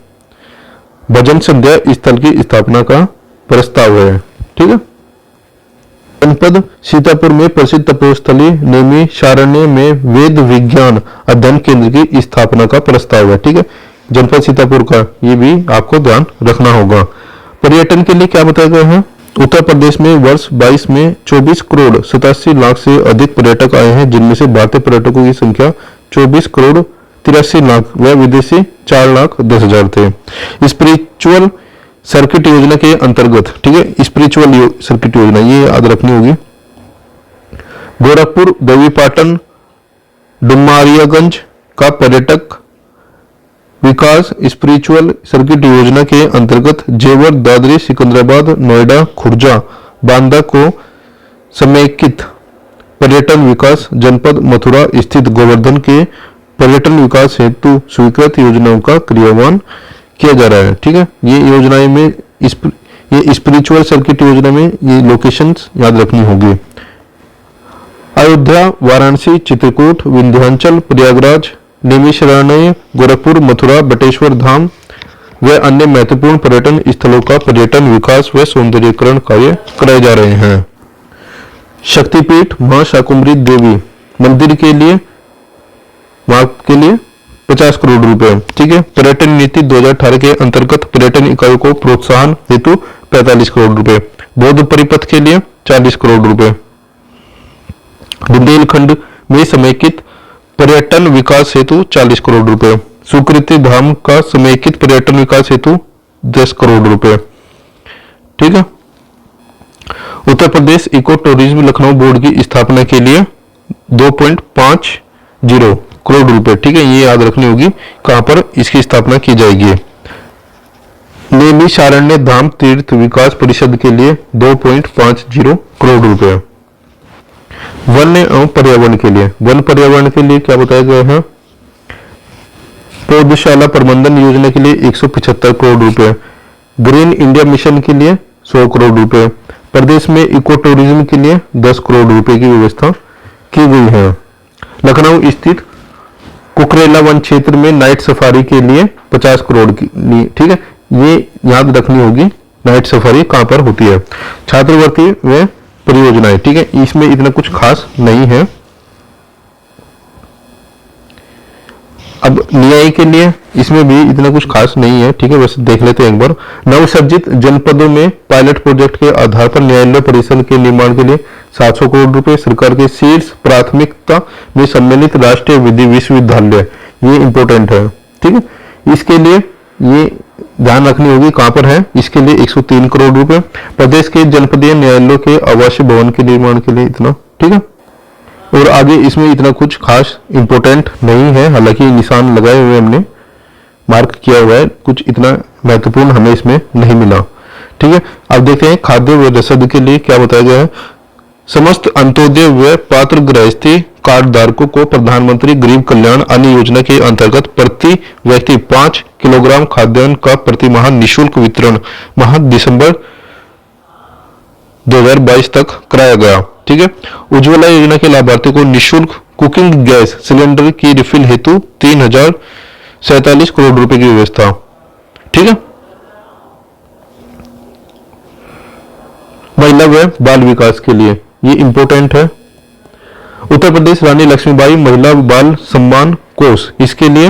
Speaker 1: भजन संध्या स्थल की स्थापना का प्रस्ताव है। ठीक है, जनपद सीतापुर में प्रसिद्ध तपोस्थली नैमिषारण्य में वेद विज्ञान अध्ययन केंद्र की स्थापना का प्रस्ताव है। ठीक है, जनपद सीतापुर का ये भी आपको ध्यान रखना होगा। पर्यटन के लिए क्या बताया गया है, उत्तर प्रदेश में वर्ष 22 में 24 करोड़ 87 लाख से अधिक पर्यटक आए हैं, जिनमें से भारतीय पर्यटकों की संख्या 24 करोड़ 83 लाख व विदेशी 4,10,000 थे। स्पिरिचुअल सर्किट योजना के अंतर्गत, ठीक है, स्पिरिचुअल सर्किट योजना ये याद रखनी होगी। गोरखपुर, देवीपाटन, डुमरियागंज का पर्यटक विकास स्पिरिचुअल सर्किट योजना के अंतर्गत जेवर, दादरी, सिकंदराबाद, नोएडा, खुर्जा, बांदा को समेकित पर्यटन विकास जनपद मथुरा स्थित गोवर्धन के पर्यटन विकास हेतु स्वीकृत योजनाओं का क्रियान्वयन किया जा रहा है। ठीक है, ये योजनाएं में ये स्पिरिचुअल सर्किट योजना में ये लोकेशंस याद रखनी होगी। अयोध्या, वाराणसी, चित्रकूट, विंध्याचल, प्रयागराज, नैमिषारण्य, गोरखपुर, मथुरा, बटेश्वर धाम, व अन्य महत्वपूर्ण पर्यटन स्थलों का पर्यटन विकास व सौंदर्यीकरण कार्य कराए जा रहे हैं। शक्तिपीठ मां शाकुंभरी देवी मंदिर के लिए वहां के लिए 50 करोड़ रुपए। ठीक है। पर्यटन नीति 2018 के अंतर्गत पर्यटन इकाइयों को प्रोत्साहन हेतु 45 करोड़ रुपए। बौद्ध परिपथ के लिए 40 करोड़ रुपए। बुंदेलखंड में समेकित पर्यटन विकास हेतु 40 करोड़ रुपए। सुकृति धाम का समेकित पर्यटन विकास हेतु 10 करोड़ रुपए। ठीक है। उत्तर प्रदेश इको टूरिज्म लखनऊ बोर्ड की स्थापना के लिए 2.50 करोड़ रुपए। ठीक है। ये याद रखनी होगी कहां पर इसकी स्थापना की जाएगी। नैमिषारण्य धाम तीर्थ विकास परिषद के लिए 2.50 करोड़ रुपए। वन्य एवं पर्यावरण के लिए, वन पर्यावरण के लिए क्या बताया गया है? पौधशाला प्रबंधन योजना के लिए 175 करोड़ रुपए। ग्रीन इंडिया मिशन के लिए 100 करोड़ रुपए। प्रदेश में इको टूरिज्म के लिए 10 करोड़ रुपए की व्यवस्था की गई है। लखनऊ स्थित कुकरेला वन क्षेत्र में नाइट सफारी के लिए 50 करोड़ की। ठीक है। ये याद रखनी होगी नाइट सफारी कहां पर होती है। छात्रवृत्ति व परियोजनाएं। ठीक है। इसमें इतना कुछ खास नहीं है। अब न्याय के लिए इसमें भी इतना कुछ खास नहीं है। ठीक है। बस देख लेते हैं एक बार। नवसर्जित जनपदों में पायलट प्रोजेक्ट के आधार पर न्यायालय परिसर के निर्माण के लिए 700 करोड़ रुपए। सरकार के शीर्ष प्राथमिकता में सम्मिलित राष्ट्रीय विधि विश्वविद्यालय, ये इंपॉर्टेंट है। ठीक है। इसके लिए ये ध्यान रखनी होगी कहां पर है। इसके लिए 103 करोड़ रुपए। प्रदेश के जनपदीय न्यायालयों के आवासीय भवन के निर्माण के लिए इतना। ठीक है। और आगे इसमें इतना कुछ खास इंपॉर्टेंट नहीं है, हालांकि निशान लगाए हुए हमने मार्क किया हुआ है, कुछ इतना महत्वपूर्ण हमें इसमें नहीं मिला। ठीक है। अब देखते हैं खाद्य व रसद के लिए क्या बताया गया है। समस्त अंत्योदय व पात्र गृहस्थी कार्ड धारकों को प्रधानमंत्री गरीब कल्याण अन्न योजना के अंतर्गत प्रति व्यक्ति 5 किलोग्राम खाद्यान्न का प्रति माह निःशुल्क वितरण माह दिसंबर 2022 तक कराया गया। ठीक है। उज्ज्वला योजना के लाभार्थियों को निःशुल्क कुकिंग गैस सिलेंडर की रिफिल हेतु 3047 करोड़ रुपए की व्यवस्था। ठीक है। महिला व बाल विकास के लिए ये इंपॉर्टेंट है। उत्तर प्रदेश रानी लक्ष्मीबाई महिला बाल सम्मान कोष, इसके लिए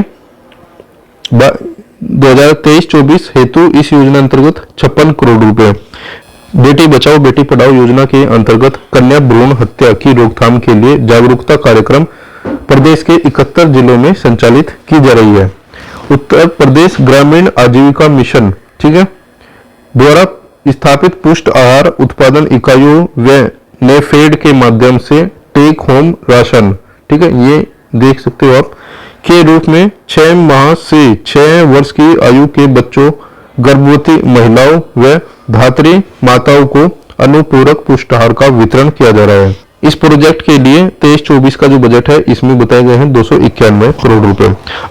Speaker 1: 2023-24 हेतु इस योजना अंतर्गत 56 करोड़ रुपए। बेटी बचाओ बेटी पढ़ाओ योजना के अंतर्गत कन्या भ्रूण हत्या की रोकथाम के लिए जागरूकता कार्यक्रम प्रदेश के 71 जिलों में संचालित की जा रही है। उत्तर प्रदेश ग्रामीण आजीविका मिशन, ठीक है, द्वारा स्थापित पुष्ट आहार उत्पादन इकाइयों व नेफेड के माध्यम से टेक होम राशन, ठीक है, ये देख सकते हो आप, के रूप में 6 माह से 6 वर्ष की आयु के बच्चों, गर्भवती महिलाओं व धात्री माताओं को अनुपूरक पुष्ट आहार का वितरण किया जा रहा है। इस प्रोजेक्ट के लिए 23-24 का जो बजट है इसमें बताए गए हैं 291 करोड़ रुपए।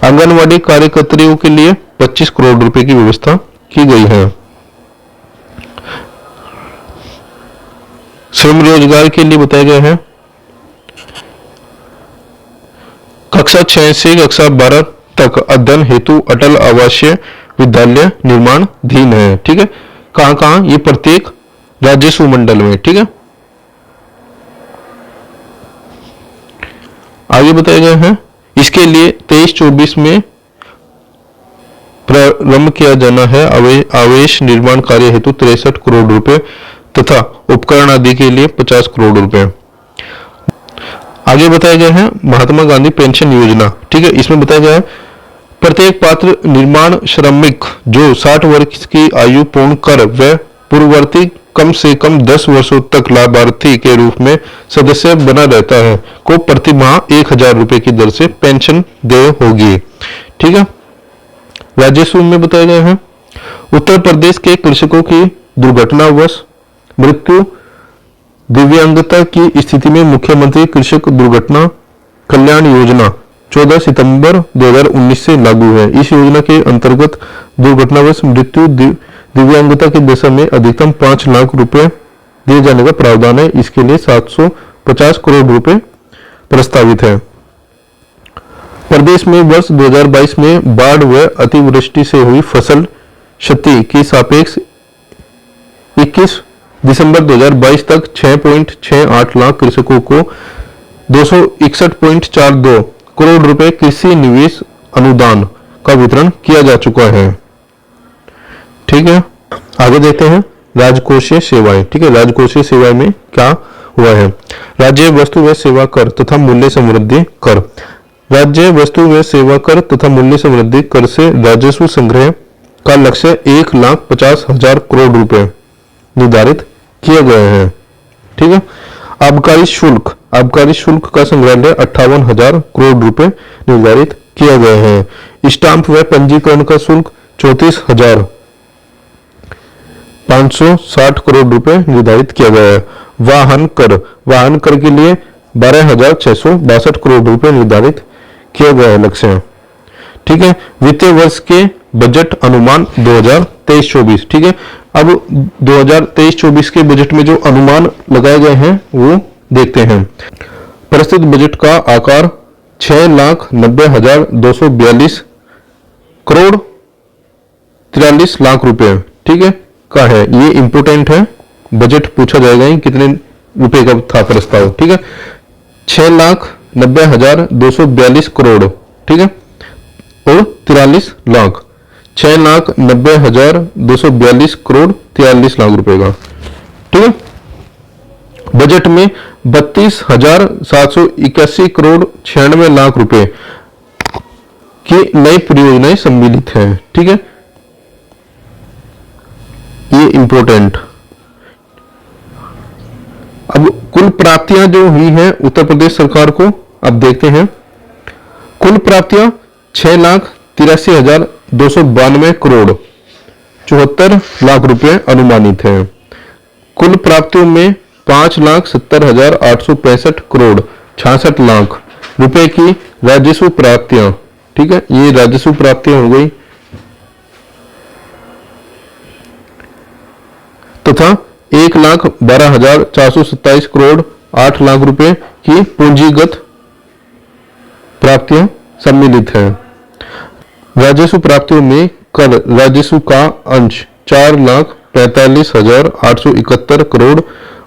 Speaker 1: आंगनवाड़ी कार्यकर्तियों के लिए 25 करोड़ रुपए की व्यवस्था की गई है। श्रम रोजगार के लिए बताया गया है कक्षा 6 से कक्षा 12 तक अध्ययन हेतु अटल आवासीय विद्यालय निर्माणाधीन है। ठीक है, कहां कहां, ये प्रत्येक राजस्व मंडल में। ठीक है, आगे बताया गया है इसके लिए 23-24 में प्रारंभ किया जाना है आवेश निर्माण कार्य हेतु 63 करोड़ रुपए तथा उपकरण आदि के लिए 50 करोड़ रुपए। आगे बताया गया है महात्मा गांधी पेंशन योजना। ठीक है, इसमें बताया गया है प्रत्येक पात्र निर्माण श्रमिक जो 60 वर्ष की आयु पूर्ण कर व पूर्ववर्ती कम से कम 10 वर्षों तक लाभार्थी के रूप में सदस्य बना रहता है को प्रति माह 1000 रुपए की दर से पेंशन देय होगी। ठीक है, राजस्व में बताया गया है उत्तर प्रदेश के कृषकों की दुर्घटनावश मृत्यु दिव्यांगता की स्थिति में मुख्यमंत्री कृषक दुर्घटना कल्याण योजना 14 सितंबर 2019 से लागू है। इस योजना के अंतर्गत दुर्घटनावश मृत्यु दिव्यांगता की दशा में अधिकतम 5 लाख रुपए दिए जाने का प्रावधान है। इसके लिए 750 करोड़ रुपए प्रस्तावित है। प्रदेश में वर्ष 2022 में बाढ़ व अतिवृष्टि से हुई फसल क्षति की सापेक्ष 21 दिसंबर 2022 तक 6.68 लाख कृषकों को 261.42 करोड़ रुपए कृषि निवेश अनुदान का वितरण किया जा चुका है। ठीक है, आगे देखते हैं राजकोषीय सेवाएं। ठीक है, राजकोषीय सेवाएं में क्या हुआ है। राज्य वस्तु व सेवा कर तथा मूल्य समृद्धि कर। राज्य वस्तु व सेवा कर तथा मूल्य समृद्धि कर से राजस्व संग्रह का लक्ष्य 1,50,000 करोड़ रुपए निर्धारित किए गए हैं। ठीक है, आबकारी शुल्क का संग्रहालय 58,000 करोड़ रुपए निर्धारित किए गए हैं। स्टाम्प व पंजीकरण का शुल्क 34,560 करोड़ रुपए निर्धारित किया गया है। वाहन कर के लिए 12,662 करोड़ रुपए निर्धारित किए गए लक्ष्य। ठीक है, वित्तीय वर्ष के बजट अनुमान 2023-24। ठीक है, अब 2023-24 के बजट में जो अनुमान लगाए गए हैं वो देखते हैं। प्रस्तुत बजट का आकार 6,90,242 करोड़ 43 लाख रुपए, ठीक है, का है। ये इंपोर्टेंट है, बजट पूछा जाएगा ही कितने रुपए का था प्रस्ताव। ठीक है, 6,90,242 करोड़, ठीक है, और 43 लाख, 6,90,242 करोड़ 43 लाख रुपए का। ठीक है, बजट में 32,781 करोड़ 96 लाख रुपए की नई परियोजनाएं सम्मिलित हैं। ठीक है, ये इंपोर्टेंट। अब कुल प्राप्तियां जो हुई हैं उत्तर प्रदेश सरकार को, अब देखते हैं। कुल प्राप्तियां 6,83,292 करोड़ 74 लाख रुपए अनुमानित है। कुल प्राप्तियों में 5,70,865 करोड़ 66 लाख रुपए की राजस्व प्राप्तियां, ठीक है, ये राजस्व प्राप्तियां हो गई, तथा 1,12,427 करोड़ 8 लाख रुपए की पूंजीगत प्राप्तियां सम्मिलित है। राजस्व प्राप्तियों में कर राजस्व का अंश 4,45,871 करोड़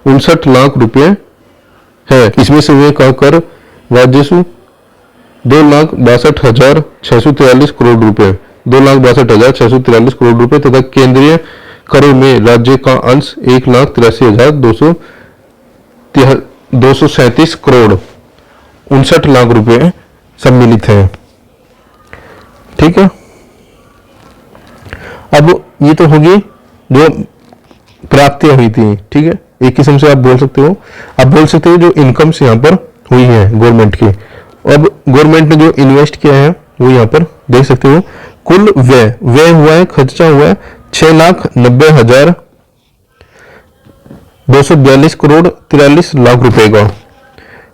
Speaker 1: 59 लाख रुपए है। इसमें से वे का कर राजस्व 2,62,643 करोड़ रुपए 2,62,643 करोड़ रुपए तथा केंद्रीय करों में राज्य का अंश 1,83,237 करोड़ 59 लाख रुपए सम्मिलित है। ठीक है, अब ये तो होगी जो प्राप्तियां हुई थी। ठीक है, एक किस्म से आप बोल सकते हो, आप बोल सकते हो जो इनकम्स यहाँ पर हुई है गवर्नमेंट की। अब गवर्नमेंट ने जो इन्वेस्ट किया है वो यहाँ पर देख सकते हो। कुल व्यय हुआ है, खर्चा हुआ है 6,90,242 करोड़ 43 लाख रुपए का।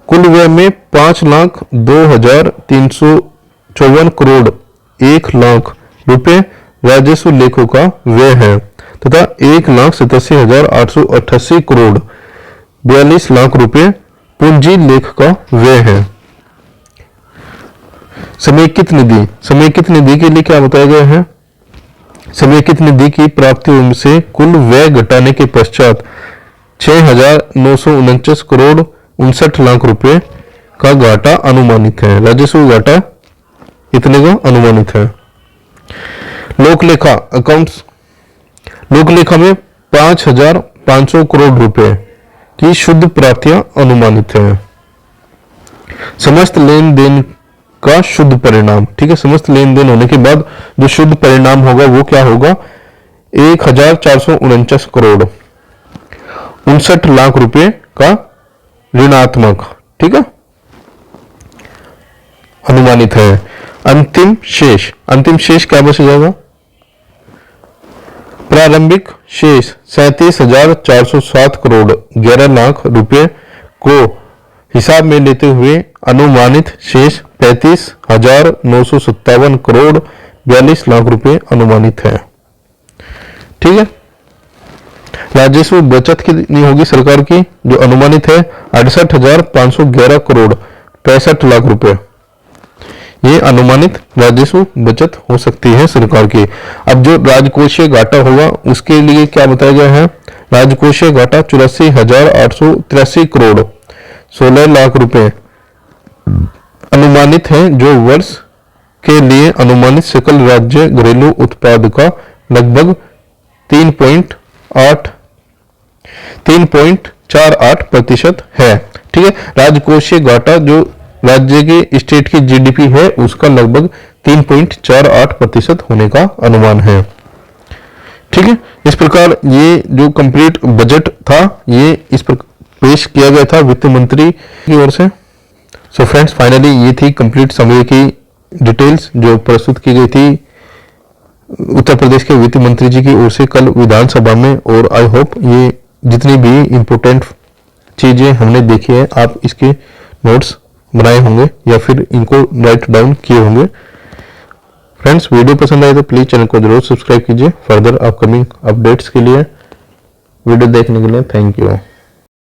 Speaker 1: कुल व्यय में 5,02,354 करोड़ 1 लाख रुपए राजस्व लेखों का व्यय है तथा 1,87,888 करोड़ 42 लाख रुपए पूंजी लेख का व्यय है। समेकित निधि के लिए क्या बताया गया है। समेकित निधि की प्राप्तियों से कुल व्यय घटाने के पश्चात 6,949 करोड़ 59 लाख रुपए का घाटा अनुमानित है। राजस्व घाटा इतने का अनुमानित है। लोकलेखा अकाउंट्स, लोकलेखा में 5,500 करोड़ रुपए की शुद्ध प्राप्तियां अनुमानित है। समस्त लेन देन का शुद्ध परिणाम, ठीक है, समस्त लेन देन होने के बाद जो शुद्ध परिणाम होगा वो क्या होगा, 1,449 करोड़ 59 लाख रुपए का ऋणात्मक, ठीक है, अनुमानित है। अंतिम शेष क्या बच जाएगा। प्रारंभिक शेष 37,407 करोड़ 11 लाख रुपए को हिसाब में लेते हुए अनुमानित शेष 35,957 करोड़ 42 लाख रुपए अनुमानित है। ठीक है, राजस्व बचत कितनी होगी सरकार की, जो अनुमानित है 68,511 करोड़ 65 लाख रुपए। ये अनुमानित राजस्व बचत हो सकती है सरकार की। अब जो राजकोषीय घाटा होगा उसके लिए क्या बताया गया है, राजकोषीय घाटा 84,883 करोड़ 16 लाख रुपए अनुमानित है, जो वर्ष के लिए अनुमानित सकल राज्य घरेलू उत्पाद का लगभग 3.48% है। ठीक है, राजकोषीय घाटा जो राज्य के स्टेट की जीडीपी है उसका लगभग 3.48% होने का अनुमान है। ठीक है, इस प्रकार ये जो कंप्लीट बजट था ये इस पर पेश किया गया था वित्त मंत्री की ओर से। सो फ्रेंड्स, फाइनली ये थी कंप्लीट समरी की डिटेल्स जो प्रस्तुत की गई थी उत्तर प्रदेश के वित्त मंत्री जी की ओर से कल विधानसभा में। और आई होप ये जितनी भी इम्पोर्टेंट चीजें हमने देखी है आप इसके नोट्स बनाए होंगे या फिर इनको राइट डाउन किए होंगे। फ्रेंड्स, वीडियो पसंद आए तो प्लीज चैनल को जरूर सब्सक्राइब कीजिए फर्दर अपकमिंग अपडेट्स के लिए। वीडियो देखने के लिए थैंक यू।